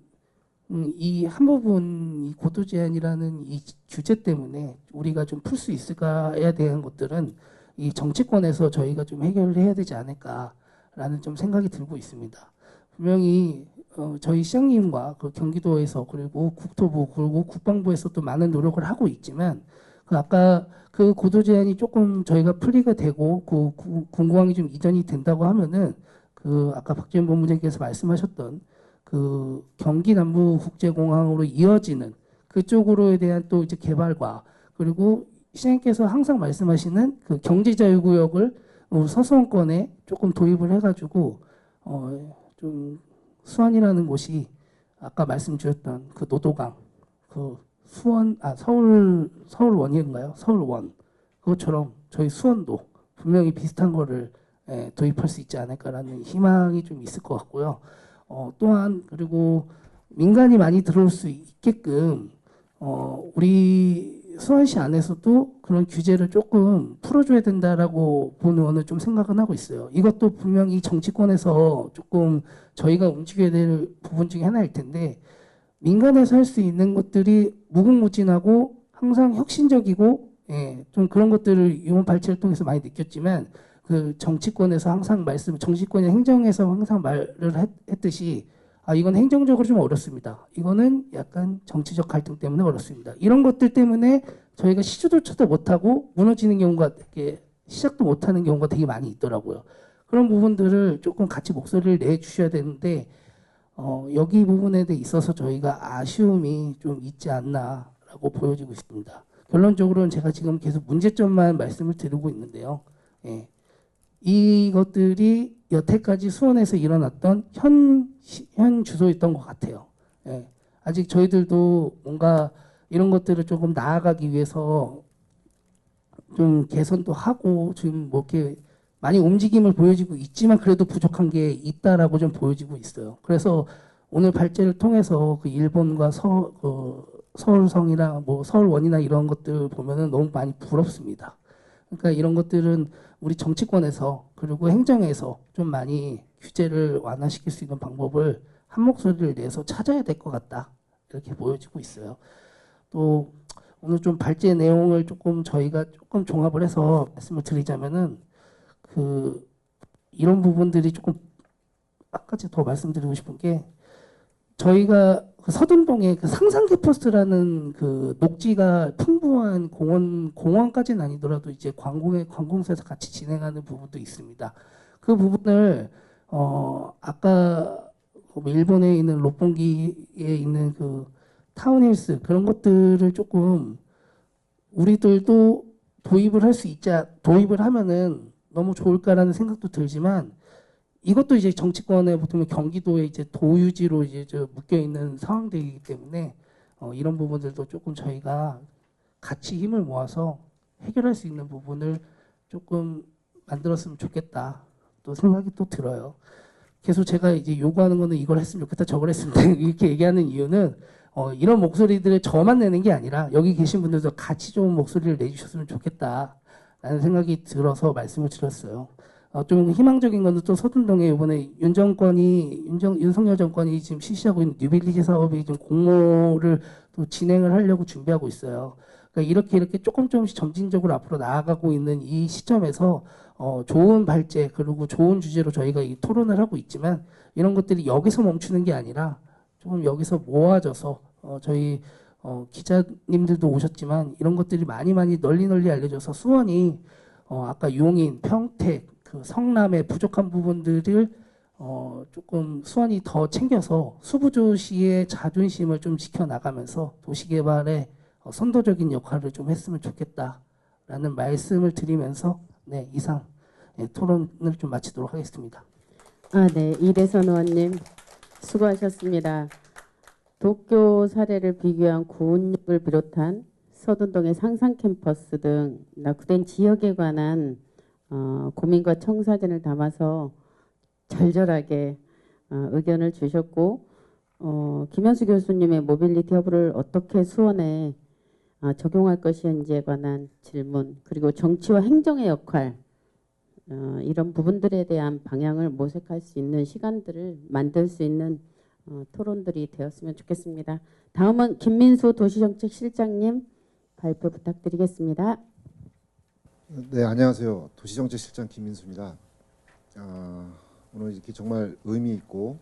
이 한 부분 이 고도 제한이라는 이 규제 때문에 우리가 좀 풀 수 있을까에 대한 것들은 이 정치권에서 저희가 좀 해결을 해야 되지 않을까라는 좀 생각이 들고 있습니다. 분명히 저희 시장님과 그 경기도에서 그리고 국토부 그리고 국방부에서 또 많은 노력을 하고 있지만 그 아까 그 고도 제한이 조금 저희가 풀리가 되고 그 군공항이 좀 이전이 된다고 하면은 그 아까 박지원 본부장께서 말씀하셨던 그 경기 남부 국제공항으로 이어지는 그쪽으로에 대한 또 이제 개발과 그리고 시장님께서 항상 말씀하시는 그 경제자유구역을 서수원권에 조금 도입을 해가지고 좀 수원이라는 곳이 아까 말씀주셨던 그 노도강 그 수원 서울원인가요? 서울원 그것처럼 저희 수원도 분명히 비슷한 거를 도입할 수 있지 않을까라는 희망이 좀 있을 것 같고요. 또한 그리고 민간이 많이 들어올 수 있게끔 우리 수원시 안에서도 그런 규제를 조금 풀어줘야 된다라고 보는 오늘 좀 생각은 하고 있어요. 이것도 분명히 정치권에서 조금 저희가 움직여야 될 부분 중에 하나일 텐데 민간에서 할 수 있는 것들이 무궁무진하고 항상 혁신적이고 좀 그런 것들을 이번 발제를 통해서 많이 느꼈지만 그 정치권에서 항상 정치권의 행정에서 항상 말을 했듯이 이건 행정적으로 좀 어렵습니다. 이거는 약간 정치적 갈등 때문에 어렵습니다. 이런 것들 때문에 저희가 시주조차도 못하고 무너지는 경우가 되게 시작도 못하는 경우가 되게 많이 있더라고요. 그런 부분들을 조금 같이 목소리를 내주셔야 되는데 여기 부분에 대해 있어서 저희가 아쉬움이 좀 있지 않나라고 보여지고 있습니다. 결론적으로는 제가 지금 계속 문제점만 말씀을 드리고 있는데요. 이것들이 여태까지 수원에서 일어났던 현 주소였던 것 같아요. 아직 저희들도 뭔가 이런 것들을 조금 나아가기 위해서 좀 개선도 하고 지금 뭐 이렇게 많이 움직임을 보여지고 있지만 그래도 부족한 게 있다라고 좀 보여지고 있어요. 그래서 오늘 발제를 통해서 그 일본과 서울성이나 뭐 서울원이나 이런 것들 보면은 너무 많이 부럽습니다. 그러니까 이런 것들은 우리 정치권에서 그리고 행정에서 좀 많이 규제를 완화시킬 수 있는 방법을 한 목소리를 내서 찾아야 될 것 같다. 이렇게 보여지고 있어요. 또 오늘 좀 발제 내용을 조금 저희가 조금 종합을 해서 말씀을 드리자면은 그 이런 부분들이 조금 한 가지 더 말씀드리고 싶은 게 저희가 그 서둔동에 그 상상 캠퍼스라는 그 녹지가 풍부한 공원까지는 아니더라도 이제 관공서에서 같이 진행하는 부분도 있습니다. 그 부분을 아까 일본에 있는 롯본기에 있는 그 타운힐스 그런 것들을 조금 우리들도 도입을 하면은 너무 좋을까라는 생각도 들지만 이것도 이제 정치권에 보통 경기도에 이제 도유지로 이제 묶여 있는 상황들이기 때문에 이런 부분들도 조금 저희가 같이 힘을 모아서 해결할 수 있는 부분을 조금 만들었으면 좋겠다 또 생각이 또 들어요. 계속 제가 이제 요구하는 거는 이걸 했으면 좋겠다 저걸 했으면 좋겠다 이렇게 얘기하는 이유는 이런 목소리들을 저만 내는 게 아니라 여기 계신 분들도 같이 좀 목소리를 내주셨으면 좋겠다라는 생각이 들어서 말씀을 드렸어요. 좀 희망적인 거는 또 서둔동에 이번에 윤석열 정권이 지금 실시하고 있는 뉴빌리지 사업이 좀 공모를 또 진행을 하려고 준비하고 있어요. 그러니까 이렇게 조금씩 점진적으로 앞으로 나아가고 있는 이 시점에서 좋은 발제 그리고 좋은 주제로 저희가 이 토론을 하고 있지만 이런 것들이 여기서 멈추는 게 아니라 조금 여기서 모아져서 저희 기자님들도 오셨지만 이런 것들이 많이 널리 알려져서 수원이 아까 용인, 평택, 그 성남의 부족한 부분들을 조금 수원이 더 챙겨서 수부조시의 자존심을 좀 지켜나가면서 도시개발에 선도적인 역할을 좀 했으면 좋겠다라는 말씀을 드리면서 이상 토론을 좀 마치도록 하겠습니다. 네. 이대선 의원님 수고하셨습니다. 도쿄 사례를 비교한 구운역을 비롯한 서둔동의 상상 캠퍼스 등 낙후된 지역에 관한 고민과 청사진을 담아서 절절하게 의견을 주셨고 김현수 교수님의 모빌리티 허브를 어떻게 수원에 적용할 것인지에 관한 질문, 그리고 정치와 행정의 역할, 이런 부분들에 대한 방향을 모색할 수 있는 시간들을 만들 수 있는 토론들이 되었으면 좋겠습니다. 다음은 김민수 도시정책실장님 발표 부탁드리겠습니다. 네, 안녕하세요. 도시정책실장 김민수입니다. 오늘 이렇게 정말 의미 있고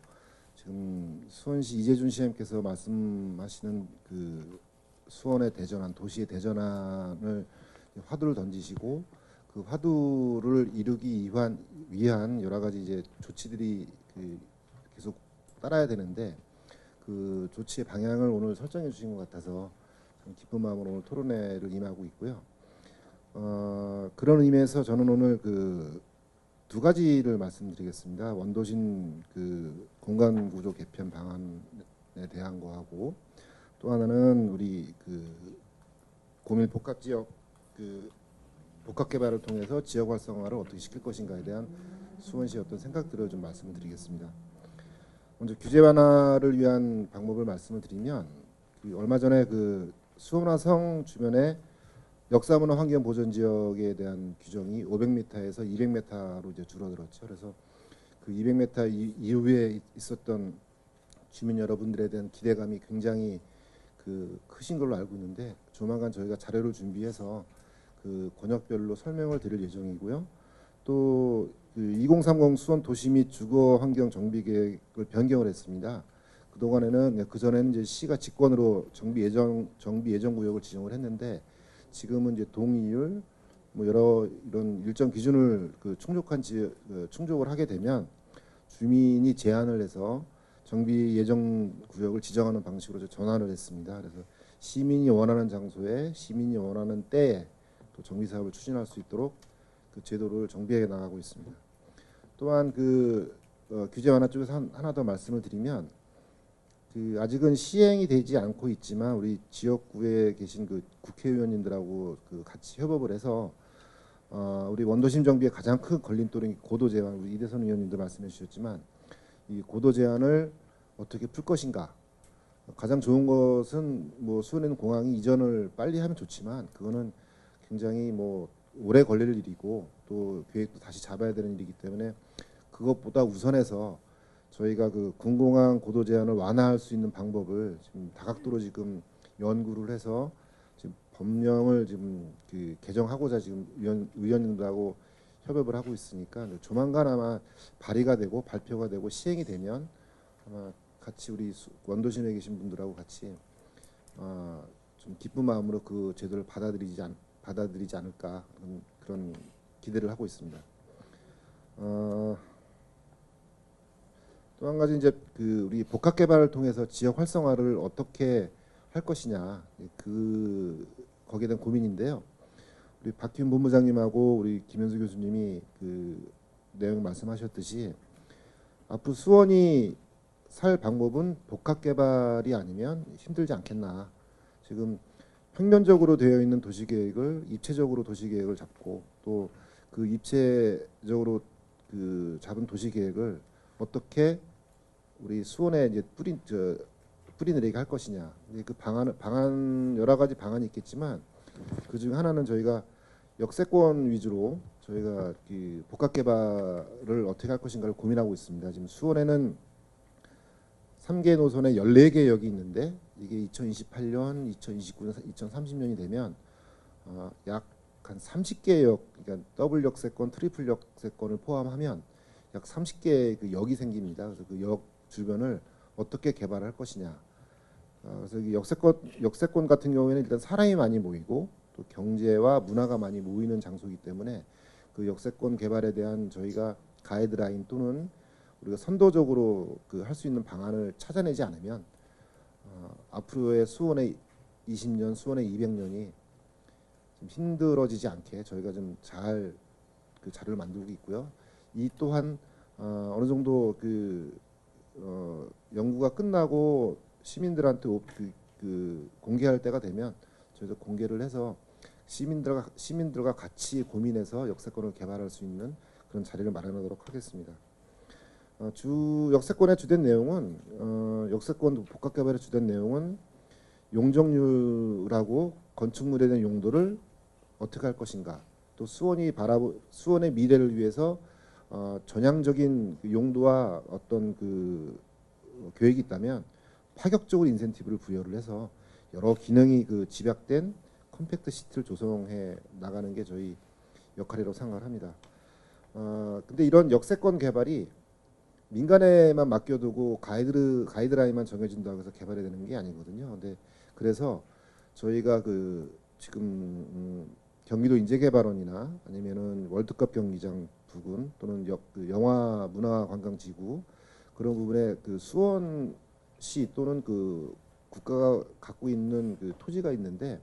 지금 수원시 이재준 시장님께서 말씀하시는 그 수원의 대전환, 도시의 대전환을 화두를 던지시고 그 화두를 이루기 위한 여러 가지 이제 조치들이 계속 따라야 되는데 그 조치의 방향을 오늘 설정해 주신 것 같아서 참 기쁜 마음으로 오늘 토론회를 임하고 있고요. 그런 의미에서 저는 오늘 그 두 가지를 말씀드리겠습니다. 원도심 그 공간 구조 개편 방안에 대한 거하고 또 하나는 우리 그 고밀 복합 지역 그 복합 개발을 통해서 지역 활성화를 어떻게 시킬 것인가에 대한 수원시의 어떤 생각들을 좀 말씀을 드리겠습니다. 먼저 규제 완화를 위한 방법을 말씀을 드리면 그 얼마 전에 그 수원화성 주변에 역사문화 환경 보전 지역에 대한 규정이 500m에서 200m로 이제 줄어들었죠. 그래서 그 200m 이후에 있었던 주민 여러분들에 대한 기대감이 굉장히 그 크신 걸로 알고 있는데 조만간 저희가 자료를 준비해서 그 권역별로 설명을 드릴 예정이고요. 또 그 2030 수원 도시 및 주거 환경 정비 계획을 변경을 했습니다. 그동안에는 그전에는 이제 시가 직권으로 정비 예정 구역을 지정을 했는데 지금은 이제 동의율 뭐 여러 이런 일정 기준을 그 충족을 하게 되면 주민이 제안을 해서 정비 예정 구역을 지정하는 방식으로 전환을 했습니다. 그래서 시민이 원하는 장소에 시민이 원하는 때에 또 정비 사업을 추진할 수 있도록 그 제도를 정비해 나가고 있습니다. 또한 그 규제 완화 쪽에서 하나 더 말씀을 드리면 그 아직은 시행이 되지 않고 있지만 우리 지역구에 계신 그 국회의원님들하고 그 같이 협업을 해서 우리 원도심 정비의 가장 큰 걸림돌인 고도 제한, 우리 이대선 의원님도 말씀해 주셨지만 이 고도 제한을 어떻게 풀 것인가. 가장 좋은 것은 뭐 수원에는 공항이 이전을 빨리 하면 좋지만 그거는 굉장히 뭐 오래 걸릴 일이고 또 계획도 다시 잡아야 되는 일이기 때문에 그것보다 우선해서 저희가 그 군공항 고도 제한을 완화할 수 있는 방법을 지금 다각도로 지금 연구를 해서 지금 법령을 지금 그 개정하고자 지금 의원님들하고 협업을 하고 있으니까 조만간 아마 발의가 되고 발표가 되고 시행이 되면 아마 같이 우리 원도심에 계신 분들하고 같이 좀 기쁜 마음으로 그 제도를 받아들이지 않을까 그런 기대를 하고 있습니다. 또 한 가지 이제 그 우리 복합 개발을 통해서 지역 활성화를 어떻게 할 것이냐 그 거기에 대한 고민인데요. 우리 박희훈 본부장님하고 우리 김현수 교수님이 그 내용 말씀하셨듯이 앞으로 수원이 살 방법은 복합 개발이 아니면 힘들지 않겠나. 지금 평면적으로 되어 있는 도시 계획을 입체적으로 도시 계획을 잡고 또 그 입체적으로 그 잡은 도시 계획을 어떻게 우리 수원에 이제 뿌리내리게 할 것이냐. 그 방안 여러 가지 방안이 있겠지만 그 중 하나는 저희가 역세권 위주로 저희가 그 복합 개발을 어떻게 할 것인가를 고민하고 있습니다. 지금 수원에는 3개 노선에 14개 역이 있는데 이게 2028년, 2029년, 2030년이 되면 약 한 30개 역, 그러니까 더블 역세권, 트리플 역세권을 포함하면 약 30개의 그 역이 생깁니다. 그래서 그 역 주변을 어떻게 개발할 것이냐. 그래서 이 역세권 같은 경우에는 일단 사람이 많이 모이고 또 경제와 문화가 많이 모이는 장소이기 때문에 그 역세권 개발에 대한 저희가 가이드라인 또는 우리가 선도적으로 그 할 수 있는 방안을 찾아내지 않으면 앞으로의 수원의 20년, 수원의 200년이 좀 힘들어지지 않게 저희가 좀 잘 그 자료를 만들고 있고요. 이 또한 어느 정도 그 연구가 끝나고 시민들한테 그 공개할 때가 되면 저희도 공개를 해서 시민들과 같이 고민해서 역세권을 개발할 수 있는 그런 자리를 마련하도록 하겠습니다. 역세권의 주된 내용은 역세권 복합 개발의 주된 내용은 용적률하고 건축물에 대한 용도를 어떻게 할 것인가, 또 수원의 미래를 위해서 전향적인 그 용도와 어떤 그 계획이 있다면 파격적으로 인센티브를 부여를 해서 여러 기능이 그 집약된 컴팩트 시티를 조성해 나가는 게 저희 역할이라고 생각을 합니다. 근데 이런 역세권 개발이 민간에만 맡겨두고 가이드라인만 정해준다고 해서 개발이 되는 게 아니거든요. 근데 그래서 저희가 그 지금 경기도 인재개발원이나 아니면은 월드컵 경기장 부근 또는 그 영화 문화관광지구 그런 부분에 그 수원시 또는 그 국가가 갖고 있는 그 토지가 있는데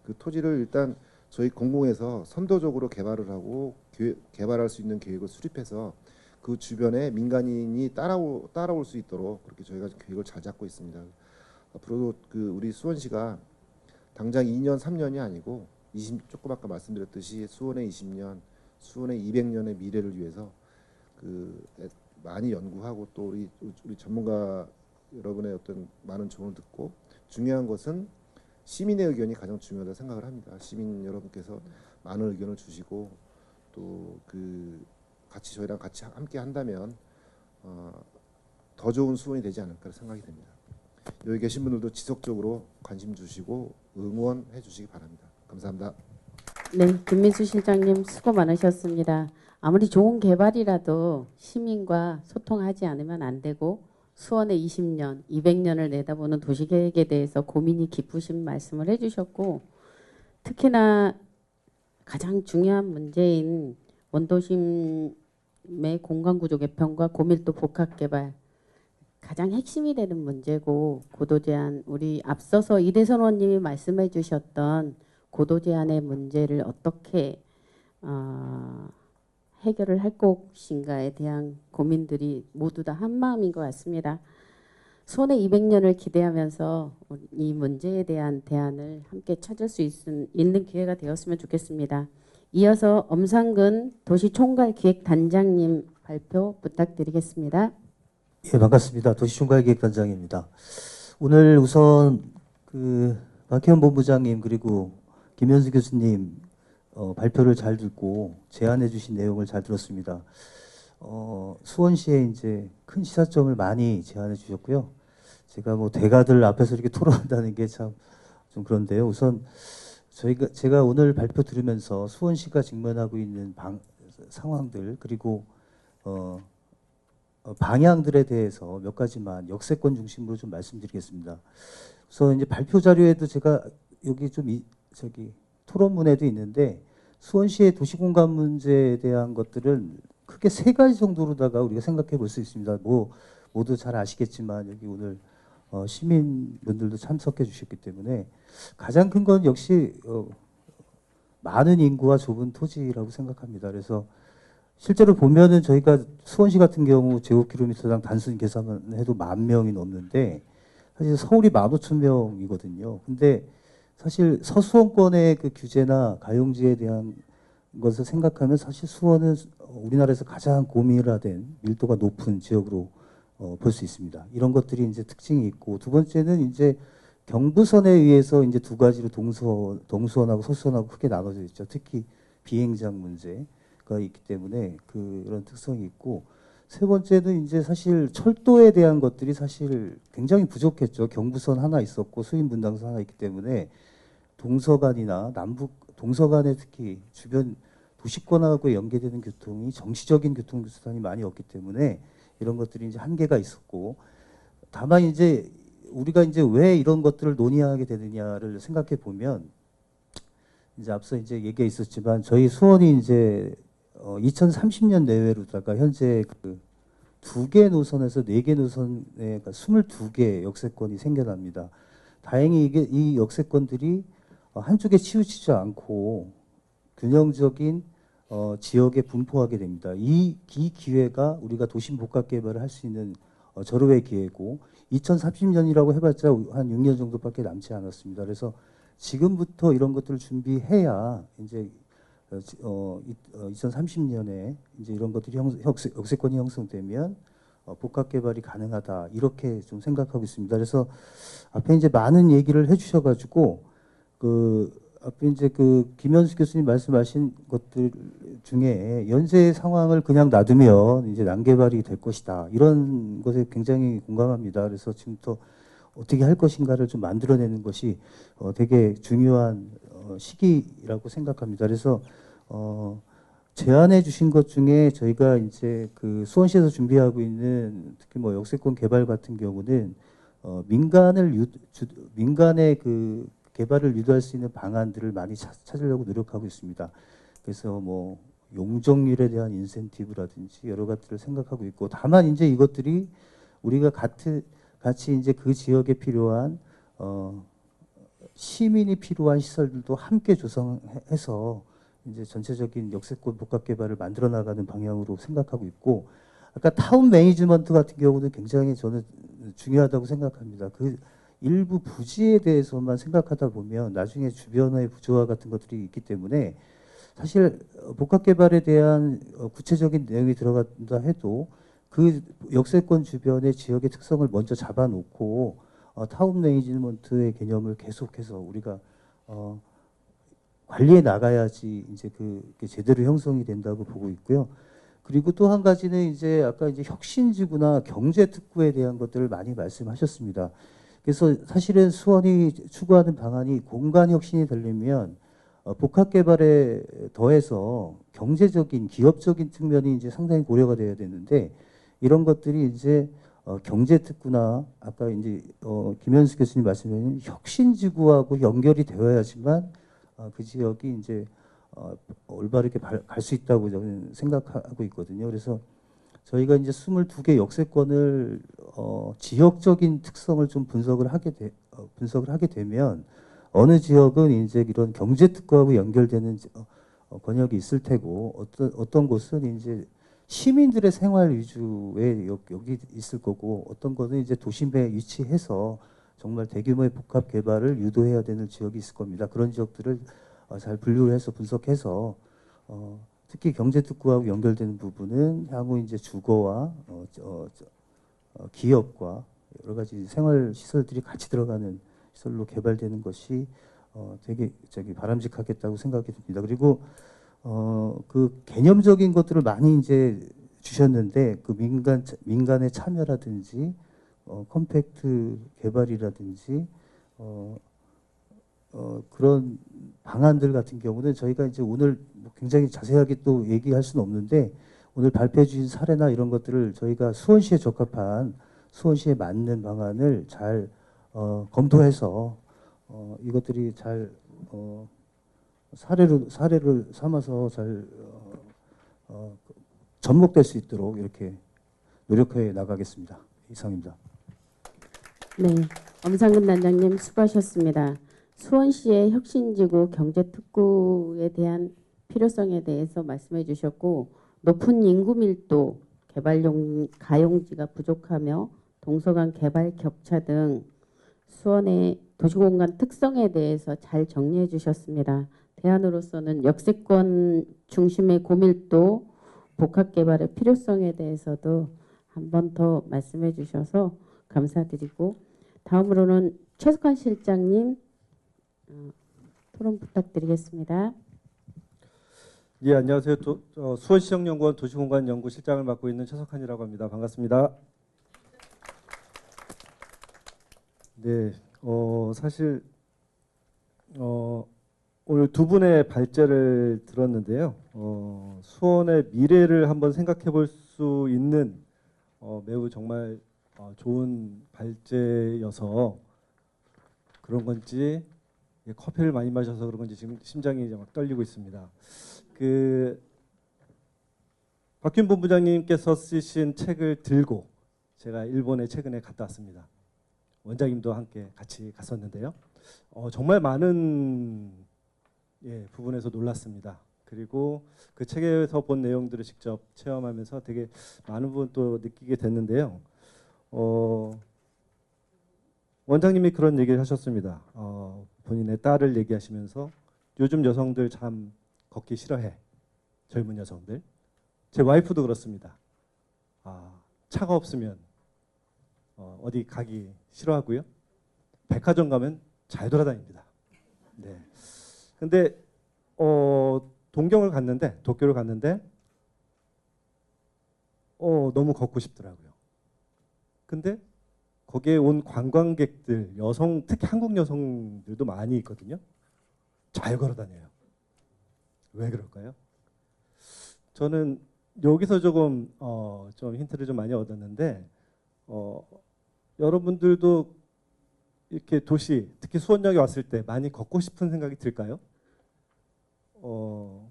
그 토지를 일단 저희 공공에서 선도적으로 개발을 하고 개발할 수 있는 계획을 수립해서 그 주변에 민간인이 따라올 수 있도록 그렇게 저희가 계획을 잘 잡고 있습니다. 앞으로도 그 우리 수원시가 당장 2년, 3년이 아니고 조금 아까 말씀드렸듯이 수원의 20년, 수원의 200년의 미래를 위해서 그 많이 연구하고 또 우리 전문가 여러분의 어떤 많은 조언을 듣고 중요한 것은 시민의 의견이 가장 중요하다고 생각을 합니다. 시민 여러분께서 많은 의견을 주시고 또 그 같이 저희랑 같이 함께 한다면 더 좋은 수원이 되지 않을까 생각이 됩니다. 여기 계신 분들도 지속적으로 관심 주시고 응원해 주시기 바랍니다. 감사합니다. 네, 김민수 실장님 수고 많으셨습니다. 아무리 좋은 개발이라도 시민과 소통하지 않으면 안 되고 수원의 20년, 200년을 내다보는 도시계획에 대해서 고민이 깊으신 말씀을 해주셨고 특히나 가장 중요한 문제인 원도심의 공간구조 개편과 고밀도 복합개발 가장 핵심이 되는 문제고 고도 제한 우리 앞서서 이대선 의원님이 말씀해 주셨던 고도 제한의 문제를 어떻게 해결을 할 것인가에 대한 고민들이 모두 다 한마음인 것 같습니다. 수원의 200년을 기대하면서 이 문제에 대한 대안을 함께 찾을 수 있는 기회가 되었으면 좋겠습니다. 이어서 엄상근 도시총괄기획단장님 발표 부탁드리겠습니다. 예, 반갑습니다. 도시총괄기획단장입니다. 오늘 우선 그 박혜원 본부장님 그리고 김현수 교수님 발표를 잘 듣고 제안해 주신 내용을 잘 들었습니다. 수원시에 이제 큰 시사점을 많이 제안해 주셨고요. 제가 뭐 대가들 앞에서 이렇게 토론한다는 게 참 좀 그런데요. 우선 제가 오늘 발표 들으면서 수원시가 직면하고 있는 상황들 그리고 방향들에 대해서 몇 가지만 역세권 중심으로 좀 말씀드리겠습니다. 우선 이제 발표 자료에도 제가 여기 토론문에도 있는데 수원시의 도시공간 문제에 대한 것들은 크게 세 가지 정도로다가 우리가 생각해 볼 수 있습니다. 뭐 모두 잘 아시겠지만 여기 오늘 시민분들도 참석해 주셨기 때문에 가장 큰 건 역시 많은 인구와 좁은 토지라고 생각합니다. 그래서 실제로 보면은 저희가 수원시 같은 경우 제곱킬로미터당 단순 계산만 해도 10,000명이 넘는데 사실 서울이 15,000명이거든요. 근데 사실 서수원권의 그 규제나 가용지에 대한 것을 생각하면 사실 수원은 우리나라에서 가장 고밀화된 밀도가 높은 지역으로 볼 수 있습니다. 이런 것들이 이제 특징이 있고 두 번째는 이제 경부선에 의해서 이제 두 가지로 동수원하고 서수원하고 크게 나눠져 있죠. 특히 비행장 문제가 있기 때문에 그런 특성이 있고 세 번째는 이제 사실 철도에 대한 것들이 사실 굉장히 부족했죠. 경부선 하나 있었고 수인분당선 하나 있기 때문에 동서간이나 남북 동서간에 특히 주변 도시권하고 연계되는 교통이 정시적인 교통수단이 많이 없기 때문에 이런 것들이 이제 한계가 있었고 다만 이제 우리가 이제 왜 이런 것들을 논의하게 되느냐를 생각해 보면 이제 앞서 이제 얘기가 있었지만 저희 수원이 이제 2030년 내외로다가 현재 그 2개 노선에서 4개 노선에 그러니까 22개 역세권이 생겨납니다. 다행히 이 역세권들이 한쪽에 치우치지 않고 균형적인 지역에 분포하게 됩니다. 이 기회가 우리가 도심 복합 개발을 할 수 있는 절호의 기회고 2030년이라고 해봤자 한 6년 정도밖에 남지 않았습니다. 그래서 지금부터 이런 것들을 준비해야 이제 2030년에 이제 이런 것들이 역세권이 형성되면 복합 개발이 가능하다 이렇게 좀 생각하고 있습니다. 그래서 앞에 이제 많은 얘기를 해주셔가지고 앞에 이제 김현수 교수님 말씀하신 것들 중에 연재 상황을 그냥 놔두면 이제 난개발이 될 것이다 이런 것에 굉장히 공감합니다. 그래서 지금부터 어떻게 할 것인가를 좀 만들어내는 것이 되게 중요한 시기라고 생각합니다. 그래서 제안해 주신 것 중에 저희가 이제 수원시에서 준비하고 있는 특히 뭐 역세권 개발 같은 경우는 민간의 개발을 유도할 수 있는 방안들을 많이 찾으려고 노력하고 있습니다. 그래서 뭐 용적률에 대한 인센티브라든지 여러 가지를 생각하고 있고, 다만 이제 이것들이 우리가 같이 이제 그 지역에 필요한 시민이 필요한 시설들도 함께 조성해서 이제 전체적인 역세권 복합 개발을 만들어 나가는 방향으로 생각하고 있고, 아까 타운 매니지먼트 같은 경우는 굉장히 저는 중요하다고 생각합니다. 그 일부 부지에 대해서만 생각하다 보면 나중에 주변의 부조화 같은 것들이 있기 때문에 사실 복합 개발에 대한 구체적인 내용이 들어간다 해도 그 역세권 주변의 지역의 특성을 먼저 잡아놓고 타운 매니지먼트의 개념을 계속해서 우리가 관리해 나가야지 이제 그게 제대로 형성이 된다고 보고 있고요. 그리고 또 한 가지는 이제 아까 이제 혁신지구나 경제특구에 대한 것들을 많이 말씀하셨습니다. 그래서 사실은 수원이 추구하는 방안이 공간 혁신이 되려면 복합 개발에 더해서 경제적인 기업적인 측면이 이제 상당히 고려가 돼야 되는데, 이런 것들이 이제 경제특구나 아까 이제 김현수 교수님 말씀하신 혁신지구하고 연결이 되어야지만 그 지역이 이제 올바르게 갈 수 있다고 저는 생각하고 있거든요. 그래서 저희가 이제 22개 역세권을 지역적인 특성을 좀 분석을 하게 되면 어느 지역은 이제 이런 경제특구하고 연결되는 권역이 있을 테고, 어떤 곳은 이제 시민들의 생활 위주의 여기 있을 거고, 어떤 것은 이제 도심에 위치해서 정말 대규모의 복합 개발을 유도해야 되는 지역이 있을 겁니다. 그런 지역들을 잘 분류를 해서 분석해서 특히 경제특구하고 연결되는 부분은 향후 이제 주거와 기업과 여러 가지 생활 시설들이 같이 들어가는 시설로 개발되는 것이 되게 바람직하겠다고 생각이 듭니다. 그리고 그 개념적인 것들을 많이 이제 주셨는데, 그 민간의 참여라든지 컴팩트 개발이라든지 그런 방안들 같은 경우는 저희가 이제 오늘 굉장히 자세하게 또 얘기할 수는 없는데, 오늘 발표해 주신 사례나 이런 것들을 저희가 수원시에 적합한 수원시에 맞는 방안을 잘 검토해서 이것들이 잘 사례를 삼아서 잘 접목될 수 있도록 이렇게 노력해 나가겠습니다. 이상입니다. 네, 엄상근 단장님 수고하셨습니다. 수원시의 혁신지구 경제특구에 대한 필요성에 대해서 말씀해 주셨고, 높은 인구 밀도, 개발용 가용지가 부족하며 동서간 개발 격차 등 수원의 도시공간 특성에 대해서 잘 정리해 주셨습니다. 대안으로서는 역세권 중심의 고밀도 복합 개발의 필요성에 대해서도 한 번 더 말씀해 주셔서 감사드리고, 다음으로는 최석환 실장님 토론 부탁드리겠습니다. 예, 안녕하세요. 수원시정연구원 도시공간연구 실장을 맡고 있는 최석환이라고 합니다. 반갑습니다. 네, 사실 오늘 두 분의 발제를 들었는데요. 수원의 미래를 한번 생각해 볼 수 있는 매우 정말 좋은 발제여서 그런 건지, 커피를 많이 마셔서 그런 건지 지금 심장이 막 떨리고 있습니다. 박균 본부장님께서 쓰신 책을 들고 제가 일본에 최근에 갔다 왔습니다. 원장님도 함께 같이 갔었는데요. 정말 많은 부분에서 놀랐습니다. 그리고 그 책에서 본 내용들을 직접 체험하면서 되게 많은 부분 또 느끼게 됐는데요. 원장님이 그런 얘기를 하셨습니다. 본인의 딸을 얘기하시면서 요즘 여성들 참 걷기 싫어해. 젊은 여성들. 제 와이프도 그렇습니다. 차가 없으면 어디 가기 싫어하고요. 백화점 가면 잘 돌아다닙니다. 네. 근데 도쿄를 갔는데 너무 걷고 싶더라고요. 근데 거기에 온 관광객들, 여성, 특히 한국 여성들도 많이 있거든요. 잘 걸어 다녀요. 왜 그럴까요? 저는 여기서 조금 좀 힌트를 좀 많이 얻었는데 여러분들도 이렇게 도시, 특히 수원역에 왔을 때 많이 걷고 싶은 생각이 들까요?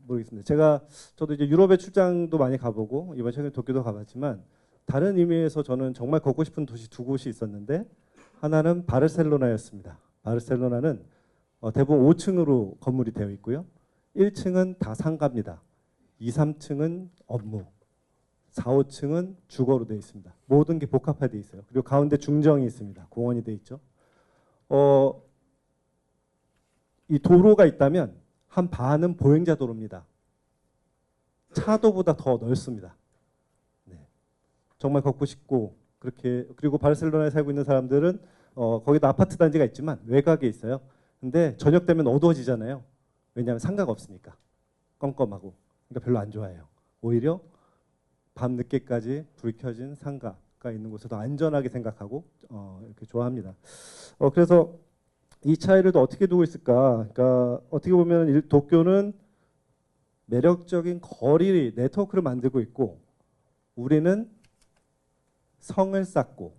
모르겠습니다. 저도 이제 유럽에 출장도 많이 가보고 이번 최근에 도쿄도 가봤지만 다른 의미에서 저는 정말 걷고 싶은 도시 두 곳이 있었는데 하나는 바르셀로나였습니다. 바르셀로나는 대부분 5층으로 건물이 되어 있고요. 1층은 다 상가입니다. 2, 3층은 업무, 4, 5층은 주거로 되어 있습니다. 모든 게 복합화되어 있어요. 그리고 가운데 중정이 있습니다. 공원이 되어 있죠. 이 도로가 있다면 한 반은 보행자 도로입니다. 차도보다 더 넓습니다. 네. 정말 걷고 싶고 그렇게 그리고 바르셀로나에 살고 있는 사람들은 거기도 아파트 단지가 있지만 외곽에 있어요. 근데 저녁 되면 어두워지잖아요. 왜냐하면 상가가 없으니까 껌껌하고 그러니까 별로 안 좋아해요. 오히려 밤 늦게까지 불이 켜진 상가가 있는 곳을 더 안전하게 생각하고 이렇게 좋아합니다. 그래서 이 차이를 또 어떻게 두고 있을까? 그러니까 어떻게 보면 도쿄는 매력적인 거리 네트워크를 만들고 있고 우리는 성을 쌓고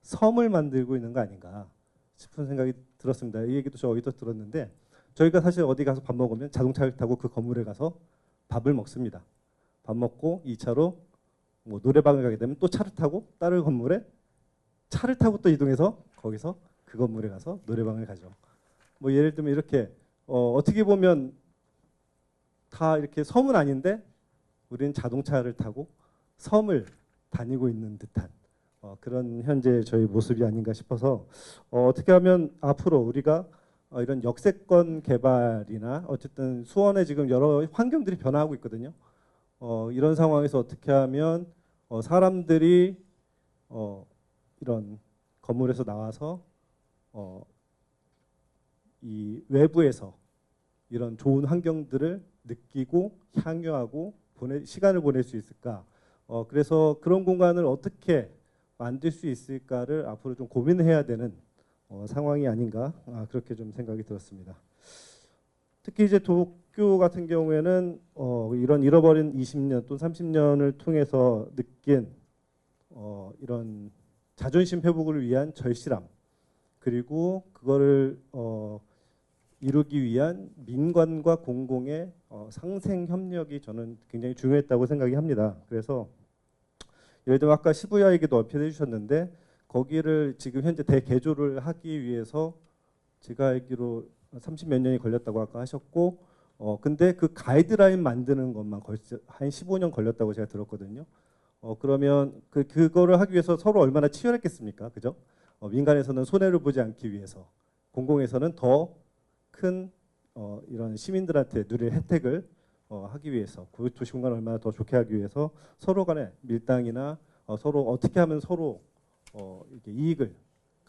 섬을 만들고 있는 거 아닌가 싶은 생각이 들었습니다. 이 얘기도 저 어디서 들었는데 저희가 사실 어디 가서 밥 먹으면 자동차를 타고 그 건물에 가서 밥을 먹습니다. 밥 먹고 2차로 뭐 노래방을 가게 되면 또 차를 타고 다른 건물에 차를 타고 또 이동해서 거기서 그 건물에 가서 노래방을 가죠. 뭐 예를 들면 이렇게 어떻게 보면 다 이렇게 섬은 아닌데 우리는 자동차를 타고 섬을 다니고 있는 듯한 그런 현재 저희 모습이 아닌가 싶어서 어떻게 하면 앞으로 우리가 이런 역세권 개발이나 어쨌든 수원에 지금 여러 환경들이 변화하고 있거든요. 이런 상황에서 어떻게 하면 사람들이 이런 건물에서 나와서 이 외부에서 이런 좋은 환경들을 느끼고 향유하고 시간을 보낼 수 있을까? 그래서 그런 공간을 어떻게 만들 수 있을까를 앞으로 좀 고민해야 되는 상황이 아닌가 그렇게 좀 생각이 들었습니다. 특히 이제 도쿄 같은 경우에는 이런 잃어버린 20년 또는 30년을 통해서 느낀 이런 자존심 회복을 위한 절실함 그리고 그거를 이루기 위한 민관과 공공의 상생 협력이 저는 굉장히 중요했다고 생각이 합니다. 그래서 예를 들면 아까 시부야 얘기도 얼핏 해주셨는데 거기를 지금 현재 대개조를 하기 위해서 제가 알기로 30몇 년이 걸렸다고 아까 하셨고 근데 그 가이드라인 만드는 것만 한 15년 걸렸다고 제가 들었거든요. 그러면 그거를 하기 위해서 서로 얼마나 치열했겠습니까? 그죠? 민간에서는 손해를 보지 않기 위해서 공공에서는 더 큰 이런 시민들한테 누릴 혜택을 하기 위해서 그 도시 공간을 얼마나 더 좋게 하기 위해서 서로 간의 밀당이나 서로 어떻게 하면 서로 이렇게 이익을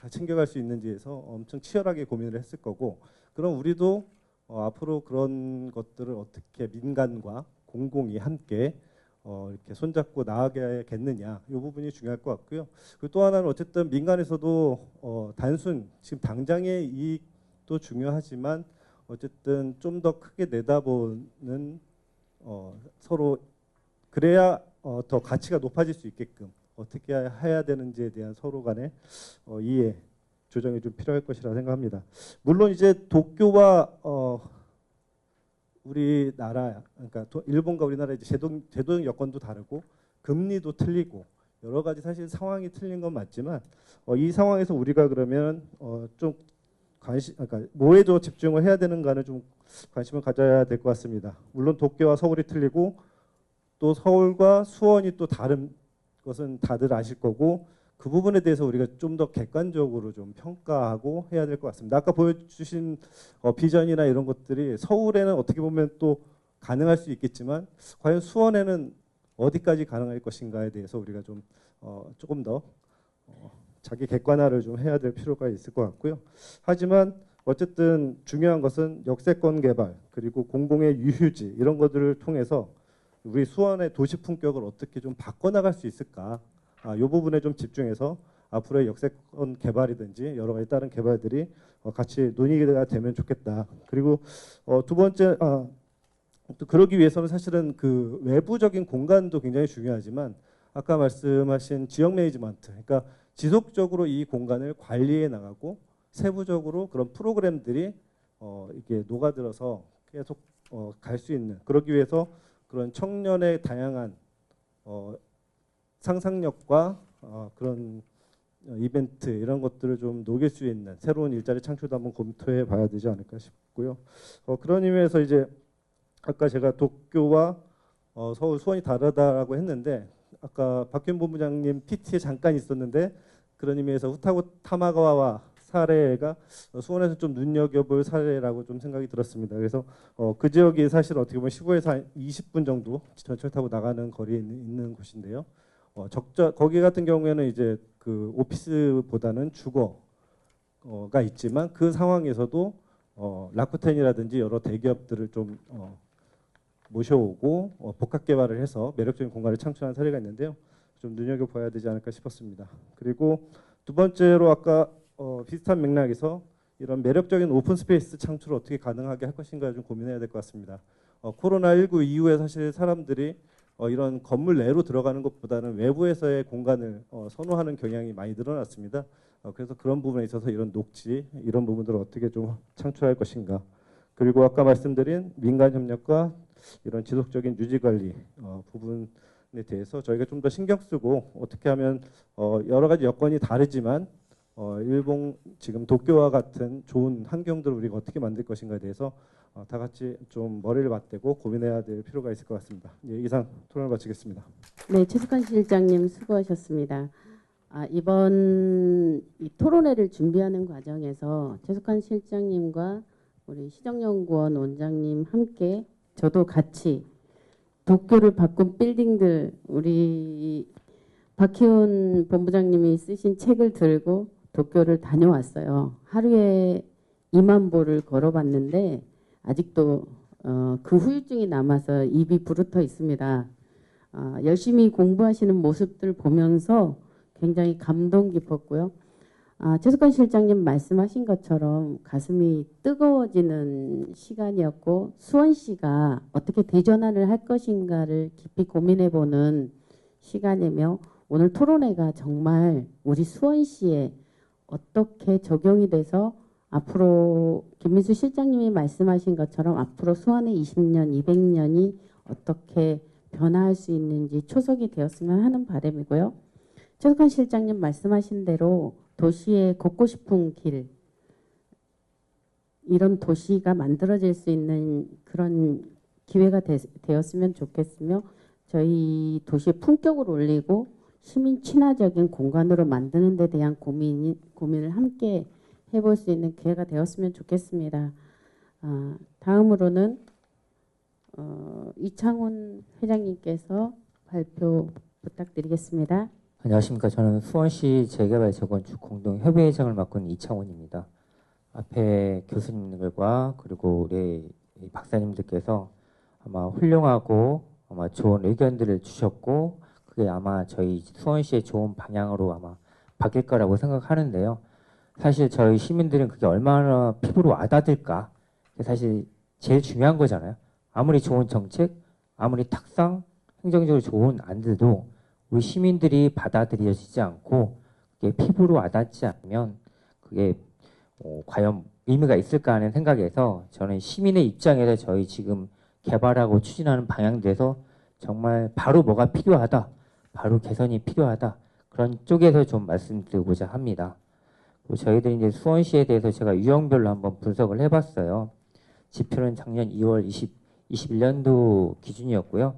챙겨갈 수 있는지에서 엄청 치열하게 고민을 했을 거고 그럼 우리도 앞으로 그런 것들을 어떻게 민간과 공공이 함께 이렇게 손잡고 나아가겠느냐 이 부분이 중요할 것 같고요. 그리고 또 하나는 어쨌든 민간에서도 단순 지금 당장의 이익도 중요하지만 어쨌든 좀 더 크게 내다보는 서로 그래야 더 가치가 높아질 수 있게끔 어떻게 해야 되는지에 대한 서로 간의 이해 조정이 좀 필요할 것이라 생각합니다. 물론 이제 도쿄와 우리나라 그러니까 일본과 우리나라 이제 제도 여건도 다르고 금리도 틀리고 여러 가지 사실 상황이 틀린 건 맞지만 이 상황에서 우리가 그러면 좀 그러니까 뭐에 더 집중을 해야 되는가는 좀 관심을 가져야 될 것 같습니다. 물론 도쿄와 서울이 틀리고 또 서울과 수원이 또 다른 것은 다들 아실 거고 그 부분에 대해서 우리가 좀 더 객관적으로 좀 평가하고 해야 될 것 같습니다. 아까 보여주신 비전이나 이런 것들이 서울에는 어떻게 보면 또 가능할 수 있겠지만 과연 수원에는 어디까지 가능할 것인가에 대해서 우리가 좀 조금 더 자기 객관화를 좀 해야 될 필요가 있을 것 같고요. 하지만 어쨌든 중요한 것은 역세권 개발 그리고 공공의 유휴지 이런 것들을 통해서 우리 수원의 도시 품격을 어떻게 좀 바꿔나갈 수 있을까? 이 부분에 좀 집중해서 앞으로의 역세권 개발이든지 여러 가지 다른 개발들이 같이 논의가 되면 좋겠다. 그리고 두 번째, 또 그러기 위해서는 사실은 그 외부적인 공간도 굉장히 중요하지만 아까 말씀하신 지역 매니지먼트, 그러니까 지속적으로 이 공간을 관리해 나가고 세부적으로 그런 프로그램들이 이게 녹아들어서 계속 갈 수 있는, 그러기 위해서 그런 청년의 다양한 상상력과 그런 이벤트 이런 것들을 좀 녹일 수 있는 새로운 일자리 창출도 한번 검토해 봐야 되지 않을까 싶고요. 그런 의미에서 이제 아까 제가 도쿄와 서울 수원이 다르다라고 했는데 아까 박균 본부장님 PT에 잠깐 있었는데 그런 의미에서 후타고 타마가와 사례가 수원에서 좀 눈여겨볼 사례라고 좀 생각이 들었습니다. 그래서 그 지역이 사실 어떻게 보면 15에서 한 20분 정도 전철 타고 나가는 거리에 있는 곳인데요. 거기 같은 경우에는 이제 그 오피스보다는 주거가 있지만 그 상황에서도 라쿠텐이라든지 여러 대기업들을 좀 모셔오고 복합 개발을 해서 매력적인 공간을 창출한 사례가 있는데요. 좀 눈여겨봐야 되지 않을까 싶었습니다. 그리고 두 번째로 아까 비슷한 맥락에서 이런 매력적인 오픈 스페이스 창출을 어떻게 가능하게 할 것인가 좀 고민해야 될 것 같습니다. 코로나19 이후에 사실 사람들이 이런 건물 내로 들어가는 것보다는 외부에서의 공간을 선호하는 경향이 많이 늘어났습니다. 그래서 그런 부분에 있어서 이런 녹지 이런 부분들을 어떻게 좀 창출할 것인가. 그리고 아까 말씀드린 민간 협력과 이런 지속적인 유지 관리 부분에 대해서 저희가 좀 더 신경 쓰고 어떻게 하면 여러 가지 여건이 다르지만 일본 지금 도쿄와 같은 좋은 환경들을 우리가 어떻게 만들 것인가에 대해서 다 같이 좀 머리를 맞대고 고민해야 될 필요가 있을 것 같습니다. 예, 이상 토론을 마치겠습니다. 네, 최석환 실장님 수고하셨습니다. 이번 이 토론회를 준비하는 과정에서 최석환 실장님과 우리 시정연구원 원장님 함께 저도 같이 도쿄를 바꾼 빌딩들 우리 박희훈 본부장님이 쓰신 책을 들고 도쿄를 다녀왔어요. 하루에 2만 보를 걸어봤는데 아직도 그 후유증이 남아서 입이 부르터 있습니다. 열심히 공부하시는 모습들 보면서 굉장히 감동 깊었고요. 최석환 실장님 말씀하신 것처럼 가슴이 뜨거워지는 시간이었고 수원시가 어떻게 대전환을 할 것인가를 깊이 고민해보는 시간이며 오늘 토론회가 정말 우리 수원시에 어떻게 적용이 돼서 앞으로 김민수 실장님이 말씀하신 것처럼 앞으로 수원의 20년, 200년이 어떻게 변화할 수 있는지 초석이 되었으면 하는 바람이고요. 최석환 실장님 말씀하신 대로 도시에 걷고 싶은 길, 이런 도시가 만들어질 수 있는 그런 기회가 되었으면 좋겠으며 저희 도시의 품격을 올리고 시민 친화적인 공간으로 만드는 데 대한 고민을 함께 해볼 수 있는 기회가 되었으면 좋겠습니다. 다음으로는 이창훈 회장님께서 발표 부탁드리겠습니다. 안녕하십니까. 저는 수원시 재개발 재건축 공동협의회장을 맡고 있는 이창훈입니다. 앞에 교수님들과 그리고 우리 박사님들께서 아마 훌륭하고 아마 좋은 의견들을 주셨고 그게 아마 저희 수원시의 좋은 방향으로 아마 바뀔 거라고 생각하는데요. 사실 저희 시민들은 그게 얼마나 피부로 와닿을까? 그게 사실 제일 중요한 거잖아요. 아무리 좋은 정책, 아무리 탁상, 행정적으로 좋은 안들도 우리 시민들이 받아들여지지 않고 그게 피부로 와닿지 않으면 그게 과연 의미가 있을까 하는 생각에서 저는 시민의 입장에서 저희 지금 개발하고 추진하는 방향에서 정말 바로 뭐가 필요하다, 바로 개선이 필요하다 그런 쪽에서 좀 말씀드리고자 합니다. 그리고 저희들이 이제 수원시에 대해서 제가 유형별로 한번 분석을 해봤어요. 지표는 작년 2월 21년도 기준이었고요.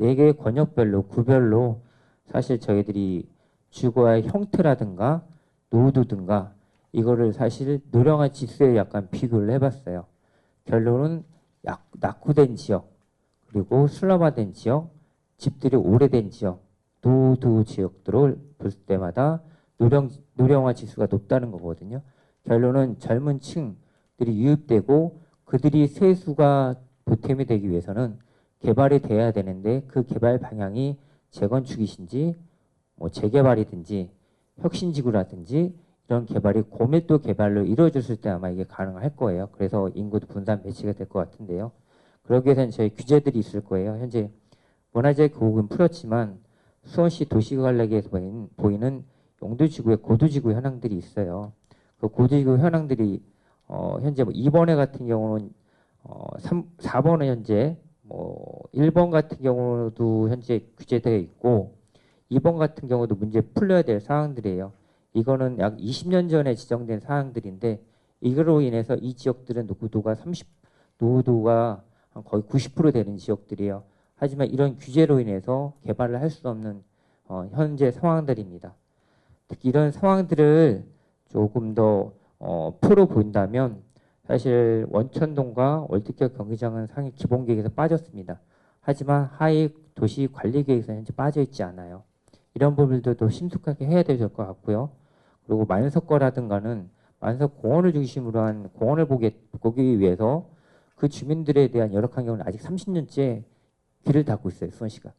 4개의 권역별로 구별로 사실 저희들이 주거의 형태라든가 노후도든가 이거를 사실 노령화 지수에 약간 비교를 해봤어요. 결론은 낙후된 지역, 그리고 슬럼화된 지역, 집들이 오래된 지역 노후 지역들을 볼 때마다 노령화 지수가 높다는 거거든요. 결론은 젊은 층들이 유입되고 그들이 세수가 보탬이 되기 위해서는 개발이 돼야 되는데 그 개발 방향이 재건축이신지 뭐 재개발이든지 혁신지구라든지 이런 개발이 고밀도 개발로 이루어졌을 때 아마 이게 가능할 거예요. 그래서 인구도 분산 배치가 될 것 같은데요. 그러기 위해서는 저희 규제들이 있을 거예요. 현재 문화재 교육은 풀었지만 수원시 도시관리계에서 보이는 용도지구의 고도지구 현황들이 있어요. 그 고도지구 현황들이 현재 뭐 2번에 같은 경우는 4번은 현재 뭐 1번 같은 경우도 현재 규제되어 있고 2번 같은 경우도 문제 풀려야 될 사항들이에요. 이거는 약 20년 전에 지정된 사항들인데 이거로 인해서 이 지역들은 노후도가 거의 90% 되는 지역들이에요. 하지만 이런 규제로 인해서 개발을 할 수 없는 현재 상황들입니다. 특히 이런 상황들을 조금 더 풀어본다면 사실 원천동과 월드격 경기장은 상위 기본계획에서 빠졌습니다. 하지만 하위 도시관리계획에서 현재 빠져있지 않아요. 이런 부분들도 심숙하게 해야 될 것 같고요. 그리고 만석거라든가는 만석공원을 중심으로 한 공원을 보기 위해서 그 주민들에 대한 열악한 경우는 아직 30년째 귀를 닫고 있어요. 수원시가.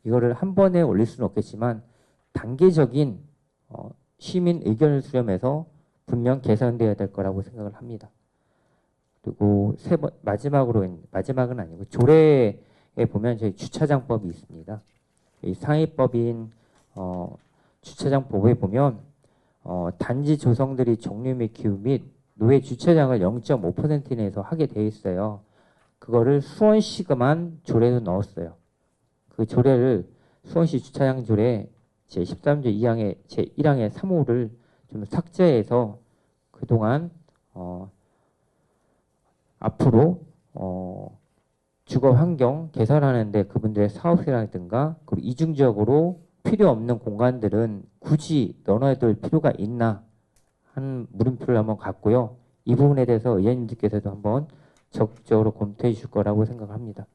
이거를 한 번에 올릴 수는 없겠지만 단계적인 시민 의견을 수렴해서 분명 개선되어야 될 거라고 생각을 합니다. 그리고 마지막은 아니고 조례에 보면 저희 주차장법이 있습니다. 이 상위법인 주차장법에 보면 단지 조성들이 종류 및 기후 및 노회 주차장을 0.5% 이내에서 하게 돼 있어요. 그거를 수원시가만 조례로 넣었어요. 그 조례를 수원시 주차장 조례 제13조 2항의 제1항의 3호를 좀 삭제해서 그동안 앞으로 주거 환경 개선하는데 그분들의 사업이라든가 그리고 이중적으로 필요 없는 공간들은 굳이 넣어야 될 필요가 있나 하는 물음표를 한번 갖고요. 이 부분에 대해서 의원님들께서도 한번 적극적으로 검토해 주실 거라고 생각합니다.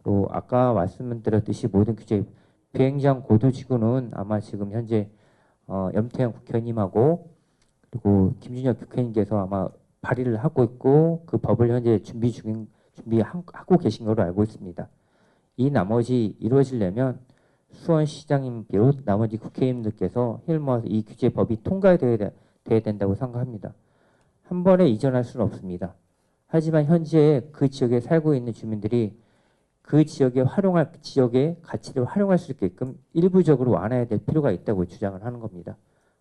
그리고 아까 말씀드렸듯이 모든 규제 비행장 고도지구는 아마 지금 현재 염태영 국회의원님하고 그리고 김준혁 국회의원님께서 아마 발의를 하고 있고 그 법을 현재 준비하고 계신 걸로 알고 있습니다. 이 나머지 이루어지려면 수원시장님 비롯 나머지 국회의원님들께서 힘을 모아서 이 규제법이 통과되어야 된다고 생각합니다. 한 번에 이전할 수는 없습니다. 하지만 현재 그 지역에 살고 있는 주민들이 그 지역의 가치를 활용할 수 있게끔 일부적으로 완화해야 될 필요가 있다고 주장을 하는 겁니다.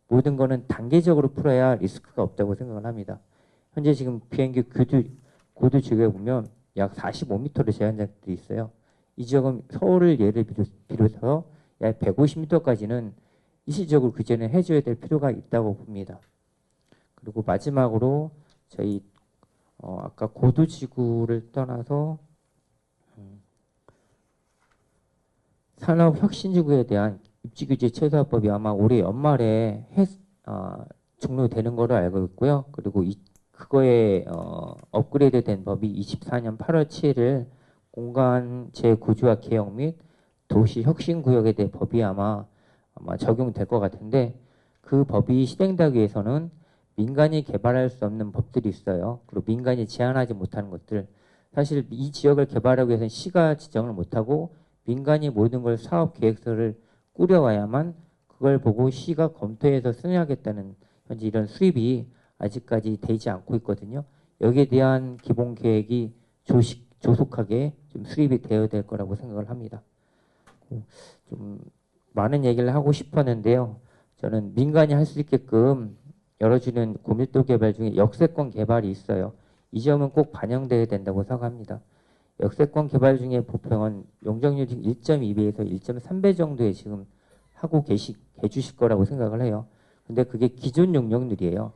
모든 거는 단계적으로 풀어야 리스크가 없다고 생각을 합니다. 현재 지금 비행기 고도 지역에 보면 약 45m로 제한자들이 있어요. 이 지역은 서울을 예를 비롯해서 약 150m까지는 일시적으로 규제는 해줘야 될 필요가 있다고 봅니다. 그리고 마지막으로 저희 아까 고도지구를 떠나서 산업혁신지구에 대한 입지규제 최소화법이 아마 올해 연말에 종료되는 걸로 알고 있고요. 그리고 그거에 업그레이드된 법이 24년 8월 7일 공간 재구조화 개혁 및 도시혁신구역에 대한 법이 아마 적용될 것 같은데 그 법이 시행되기 위해서는 민간이 개발할 수 없는 법들이 있어요. 그리고 민간이 제한하지 못하는 것들. 사실 이 지역을 개발하기 위해서는 시가 지정을 못하고 민간이 모든 걸 사업 계획서를 꾸려와야만 그걸 보고 시가 검토해서 승인하겠다는 현재 이런 수립이 아직까지 되지 않고 있거든요. 여기에 대한 기본 계획이 조속하게 좀 수립이 되어야 될 거라고 생각을 합니다. 좀 많은 얘기를 하고 싶었는데요. 저는 민간이 할 수 있게끔 열어주는 고밀도 개발 중에 역세권 개발이 있어요. 이 점은 꼭 반영되어야 된다고 생각합니다. 역세권 개발 중에 보평은 용적률이 1.2배에서 1.3배 정도에 지금 하고 계주실 거라고 생각을 해요. 근데 그게 기존 용적률이에요.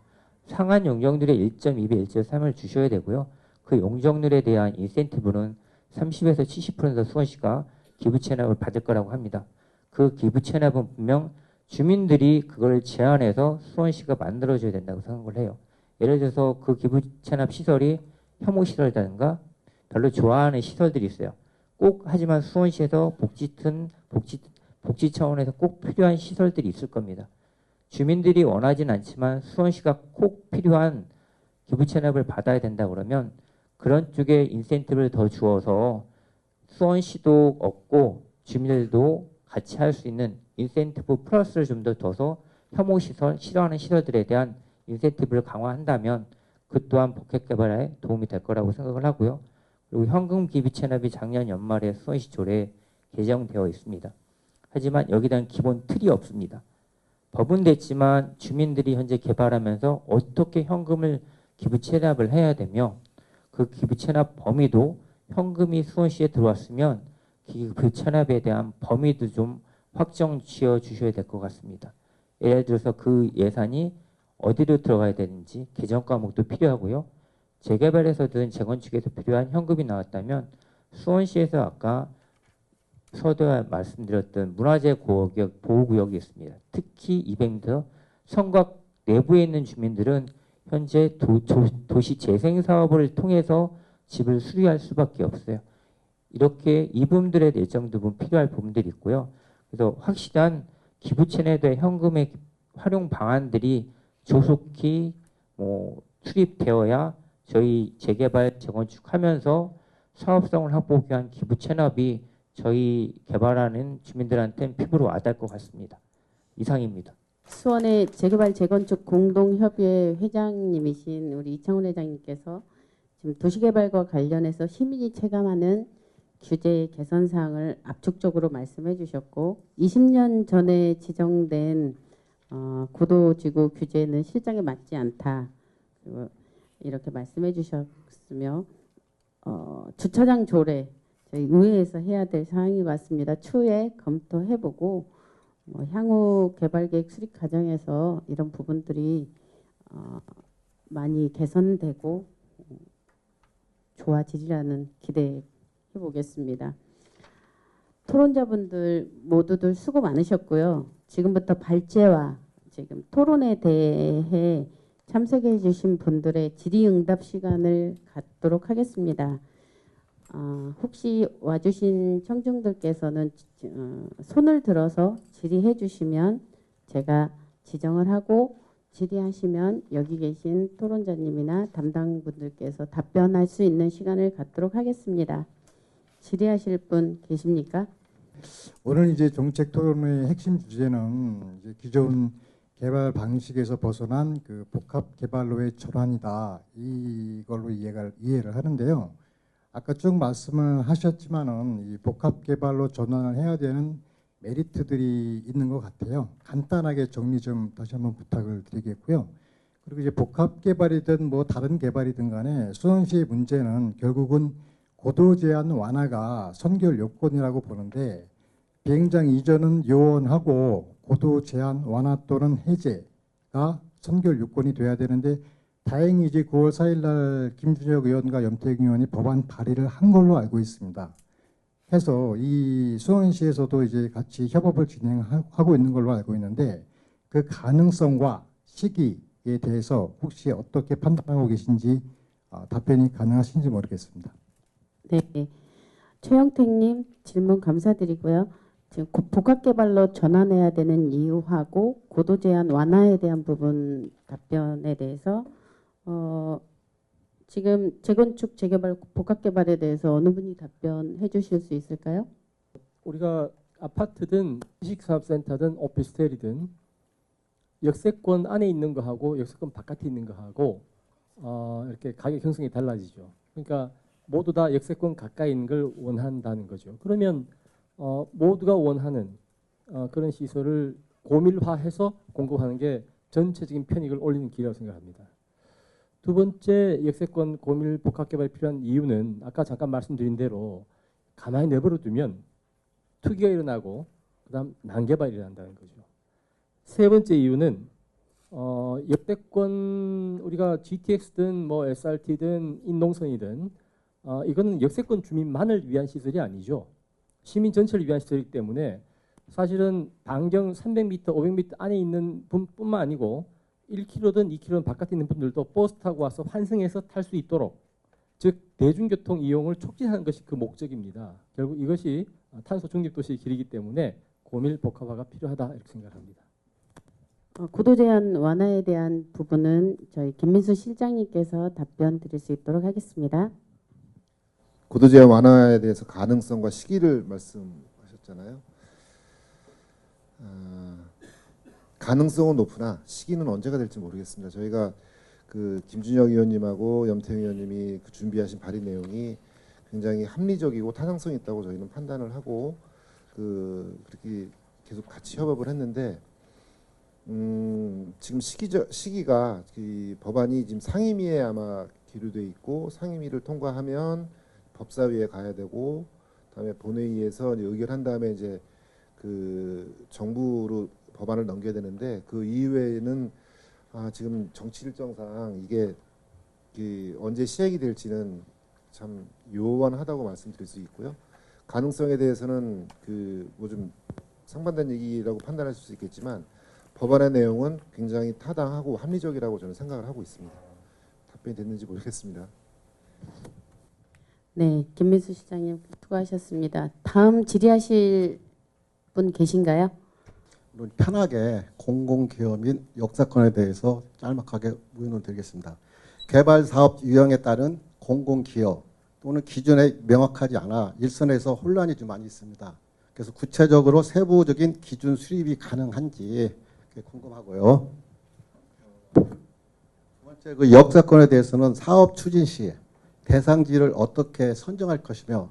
상한 용적률의 1.2배, 1.3을 주셔야 되고요. 그 용적률에 대한 인센티브는 30에서 70% 수원시가 기부 체납을 받을 거라고 합니다. 그 기부 체납은 분명 주민들이 그걸 제안해서 수원시가 만들어줘야 된다고 생각을 해요. 예를 들어서 그 기부 체납 시설이 혐오시설이라든가 별로 좋아하는 시설들이 있어요. 꼭 하지만 수원시에서 복지든 복지 차원에서 꼭 필요한 시설들이 있을 겁니다. 주민들이 원하진 않지만 수원시가 꼭 필요한 기부 체납을 받아야 된다 그러면 그런 쪽에 인센티브를 더 주어서 수원시도 얻고 주민들도 같이 할 수 있는 인센티브 플러스를 좀 더 둬서 혐오시설, 싫어하는 시설들에 대한 인센티브를 강화한다면 그 또한 복합 개발에 도움이 될 거라고 생각을 하고요. 그리고 현금 기부 체납이 작년 연말에 수원시 조례에 개정되어 있습니다. 하지만 여기에 대한 기본 틀이 없습니다. 법은 됐지만 주민들이 현재 개발하면서 어떻게 현금을 기부 체납을 해야 되며 그 기부 체납 범위도 현금이 수원시에 들어왔으면 기부 체납에 대한 범위도 좀 확정 지어 주셔야 될 것 같습니다. 예를 들어서 그 예산이 어디로 들어가야 되는지 개정 과목도 필요하고요. 재개발에서든 재건축에서 필요한 현금이 나왔다면 수원시에서 아까 서두에 말씀드렸던 문화재 보호구역이 있습니다. 특히 200m 성곽 내부에 있는 주민들은 현재 도시 재생 사업을 통해서 집을 수리할 수밖에 없어요. 이렇게 이 부분들에 예정 부분 필요할 부분들이 있고요. 그래서 확실한 기부채납에 대한 현금의 활용 방안들이 조속히 수립되어야 저희 재개발 재건축하면서 사업성을 확보하기 위한 기부 체납이 저희 개발하는 주민들한테는 피부로 와닿을 것 같습니다. 이상입니다. 수원의 재개발 재건축 공동협의회 회장님이신 우리 이창훈 회장님께서 지금 도시개발과 관련해서 시민이 체감하는 규제 개선 사항을 압축적으로 말씀해 주셨고 20년 전에 지정된 고도지구 규제는 실정에 맞지 않다. 그리고 이렇게 말씀해 주셨으며 주차장 조례 저희 의회에서 해야 될 사항인 것 같습니다. 추후에 검토해보고 향후 개발계획 수립 과정에서 이런 부분들이 많이 개선되고 좋아지리라는 기대해 보겠습니다. 토론자분들 모두들 수고 많으셨고요. 지금부터 발제와 지금 토론에 대해 참석해 주신 분들의 질의응답 시간을 갖도록 하겠습니다. 혹시 와주신 청중들께서는 손을 들어서 질의해 주시면 제가 지정을 하고 질의하시면 여기 계신 토론자님이나 담당분들께서 답변할 수 있는 시간을 갖도록 하겠습니다. 질의하실 분 계십니까? 오늘 이제 정책 토론의 핵심 주제는 이제 기존 개발 방식에서 벗어난 그 복합 개발로의 전환이다. 이걸로 이해를 하는데요. 아까 쭉 말씀을 하셨지만은 이 복합 개발로 전환을 해야 되는 메리트들이 있는 것 같아요. 간단하게 정리 좀 다시 한번 부탁을 드리겠고요. 그리고 이제 복합 개발이든 뭐 다른 개발이든 간에 수원시의 문제는 결국은 고도 제한 완화가 선결 요건이라고 보는데 비행장 이전은 요원하고 고도 제한 완화 또는 해제가 선결 요건이 돼야 되는데 다행히 이제 9월 4일 날 김준혁 의원과 염태경 의원이 법안 발의를 한 걸로 알고 있습니다. 해서 이 수원시에서도 이제 같이 협업을 진행하고 있는 걸로 알고 있는데 그 가능성과 시기에 대해서 혹시 어떻게 판단하고 계신지 답변이 가능하신지 모르겠습니다. 네, 최영택님 질문 감사드리고요. 지금 복합개발로 전환해야 되는 이유하고 고도 제한 완화에 대한 부분 답변에 대해서 지금 재건축 재개발 복합개발에 대해서 어느 분이 답변해 주실 수 있을까요? 우리가 아파트든 지식사업센터든 오피스텔이든 역세권 안에 있는 거하고 역세권 바깥에 있는 거하고 이렇게 가격 형성이 달라지죠. 그러니까 모두 다 역세권 가까이 있는 걸 원한다는 거죠. 그러면 모두가 원하는 그런 시설을 고밀화해서 공급하는 게 전체적인 편익을 올리는 길이라고 생각합니다. 두 번째 역세권 고밀 복합개발이 필요한 이유는 아까 잠깐 말씀드린 대로 가만히 내버려 두면 투기가 일어나고 그다음 난개발이 일어난다는 거죠. 세 번째 이유는 역대권 우리가 GTX든 뭐 SRT든 인동선이든 이거는 역세권 주민만을 위한 시설이 아니죠. 시민 전체를 위한 시설이기 때문에 사실은 반경 300m, 500m 안에 있는 분뿐만 아니고 1km든 2km든 바깥에 있는 분들도 버스 타고 와서 환승해서 탈 수 있도록 즉 대중교통 이용을 촉진하는 것이 그 목적입니다. 결국 이것이 탄소 중립 도시의 길이기 때문에 고밀 복합화가 필요하다 이렇게 생각합니다. 구도 제한 완화에 대한 부분은 저희 김민수 실장님께서 답변 드릴 수 있도록 하겠습니다. 구도 제한 완화에 대해서 가능성과 시기를 말씀하셨잖아요. 가능성은 높으나 시기는 언제가 될지 모르겠습니다. 저희가 그 김준혁 의원님하고 염태영 의원님이 그 준비하신 발의 내용이 굉장히 합리적이고 타당성이 있다고 저희는 판단을 하고 그렇게 계속 같이 협업을 했는데 지금 시기가 이 법안이 지금 상임위에 아마 기류돼 있고 상임위를 통과하면 법사위에 가야 되고 그다음에 본회의에서 이제 의결한 다음에 이제 그 정부로 법안을 넘겨야 되는데 그 이후에는 지금 정치 일정상 이게 언제 시행이 될지는 참 요원하다고 말씀드릴 수 있고요. 가능성에 대해서는 뭐 좀 상반된 얘기라고 판단할 수 있겠지만 법안의 내용은 굉장히 타당하고 합리적이라고 저는 생각을 하고 있습니다. 답변이 됐는지 모르겠습니다. 네, 김민수 시장님 수고하셨습니다. 다음 질의하실 분 계신가요? 편하게 공공기업 및 역사권에 대해서 짤막하게 의논 드리겠습니다. 개발사업 유형에 따른 공공기업 또는 기준에 명확하지 않아 일선에서 혼란이 좀 많이 있습니다. 그래서 구체적으로 세부적인 기준 수립이 가능한지 궁금하고요. 두 번째, 그 역사권에 대해서는 사업 추진 시 대상지를 어떻게 선정할 것이며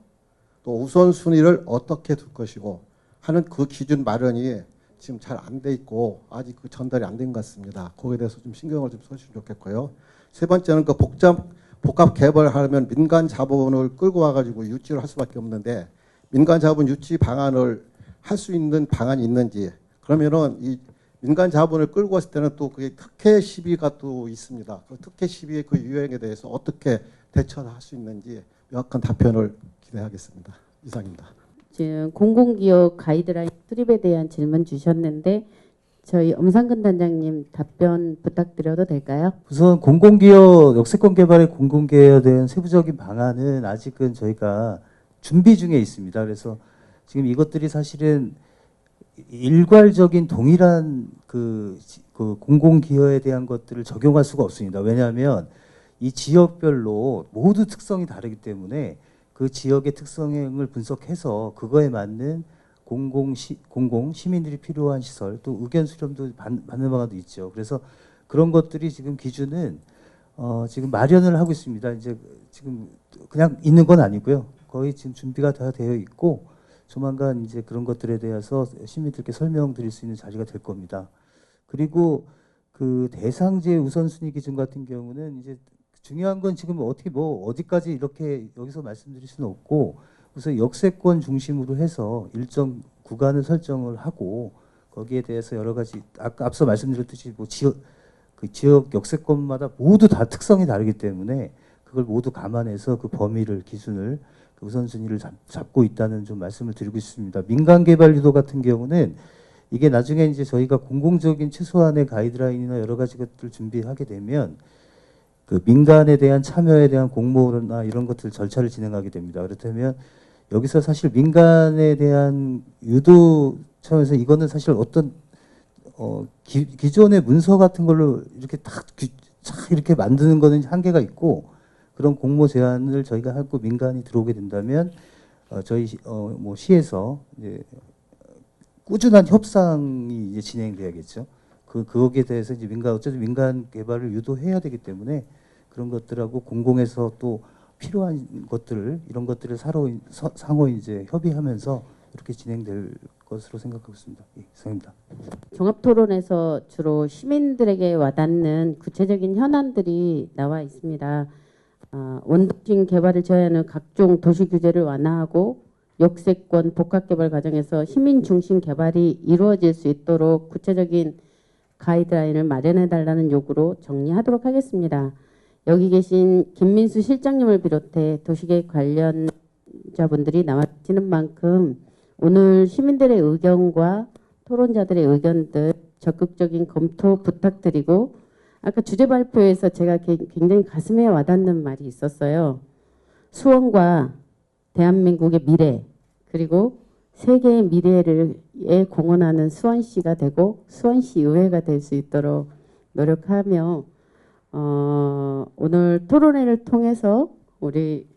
또 우선순위를 어떻게 둘 것이고 하는 그 기준 마련이 지금 잘 안 돼 있고 아직 그 전달이 안 된 것 같습니다. 거기에 대해서 좀 신경을 좀 써주시면 좋겠고요. 세 번째는 그 복합 개발하려면 민간 자본을 끌고 와가지고 유치를 할 수밖에 없는데 민간 자본 유치 방안을 할 수 있는 방안이 있는지, 그러면은 이 민간 자본을 끌고 왔을 때는 또 그게 특혜 시비가 또 있습니다. 그 특혜 시비의 그 유형에 대해서 어떻게 대처를 할 수 있는지 명확한 답변을 기대하겠습니다. 이상입니다. 지금 공공기업 가이드라인 수립에 대한 질문 주셨는데 저희 엄상근 단장님 답변 부탁드려도 될까요? 우선 공공기업 역세권 개발의 공공기업에 대한 세부적인 방안은 아직은 저희가 준비 중에 있습니다. 그래서 지금 이것들이 사실은 일괄적인 동일한 그 공공기업에 대한 것들을 적용할 수가 없습니다. 왜냐하면 이 지역별로 모두 특성이 다르기 때문에 그 지역의 특성을 분석해서 그거에 맞는 공공 시민들이 필요한 시설 또 의견 수렴도 받는 방안도 있죠. 그래서 그런 것들이 지금 기준은 지금 마련을 하고 있습니다. 이제 지금 그냥 있는 건 아니고요. 거의 지금 준비가 다 되어 있고 조만간 이제 그런 것들에 대해서 시민들께 설명드릴 수 있는 자리가 될 겁니다. 그리고 그 대상지의 우선순위 기준 같은 경우는 이제 중요한 건 지금 어떻게 어디까지 이렇게 여기서 말씀드릴 수는 없고 우선 역세권 중심으로 해서 일정 구간을 설정을 하고 거기에 대해서 여러 가지 앞서 말씀드렸듯이 지역 역세권마다 모두 다 특성이 다르기 때문에 그걸 모두 감안해서 그 범위를 기준을 그 우선순위를 잡고 있다는 좀 말씀을 드리고 있습니다. 민간 개발 유도 같은 경우는 이게 나중에 이제 저희가 공공적인 최소한의 가이드라인이나 여러 가지 것들 준비하게 되면 그 민간에 대한 참여에 대한 공모나 이런 것들 절차를 진행하게 됩니다. 그렇다면 여기서 사실 민간에 대한 유도 차원에서 이거는 사실 어떤 기존의 문서 같은 걸로 이렇게 딱 이렇게 만드는 거는 한계가 있고 그런 공모 제안을 저희가 하고 민간이 들어오게 된다면 저희 뭐 시에서 이제 꾸준한 협상이 이제 진행돼야겠죠. 거기에 대해서 이제 어쨌든 민간 개발을 유도해야 되기 때문에 그런 것들하고 공공에서 또 필요한 것들을 이런 것들을 상호 이제 협의하면서 이렇게 진행될 것으로 생각하고 있습니다. 예, 이상입니다. 종합토론에서 주로 시민들에게 와닿는 구체적인 현안들이 나와 있습니다. 원도심 개발을 제한하는 각종 도시 규제를 완화하고 역세권 복합개발 과정에서 시민 중심 개발이 이루어질 수 있도록 구체적인 가이드라인을 마련해달라는 요구로 정리하도록 하겠습니다. 여기 계신 김민수 실장님을 비롯해 도시계획 관련자분들이 나와주시는 만큼 오늘 시민들의 의견과 토론자들의 의견들 적극적인 검토 부탁드리고 아까 주제 발표에서 제가 굉장히 가슴에 와닿는 말이 있었어요. 수원과 대한민국의 미래 그리고 세계의 미래를 공헌하는 수원시가 되고 수원시 의회가 될 수 있도록 노력하며 오늘 토론회를 통해서 우리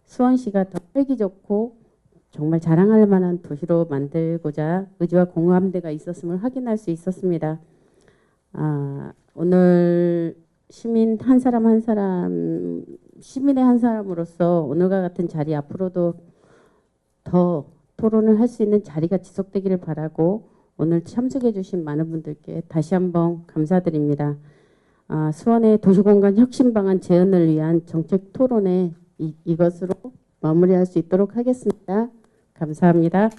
수원시가 더 살기 좋고 정말 자랑할 만한 도시로 만들고자 의지와 공감대가 있었음을 확인할 수 있었습니다. 오늘 시민 한 사람 한 사람, 시민의 한 사람으로서 오늘과 같은 자리 앞으로도 더 토론을 할 수 있는 자리가 지속되기를 바라고 오늘 참석해 주신 많은 분들께 다시 한번 감사드립니다. 수원의 도시공간 혁신 방안 재현을 위한 정책 토론회 이것으로 마무리할 수 있도록 하겠습니다. 감사합니다.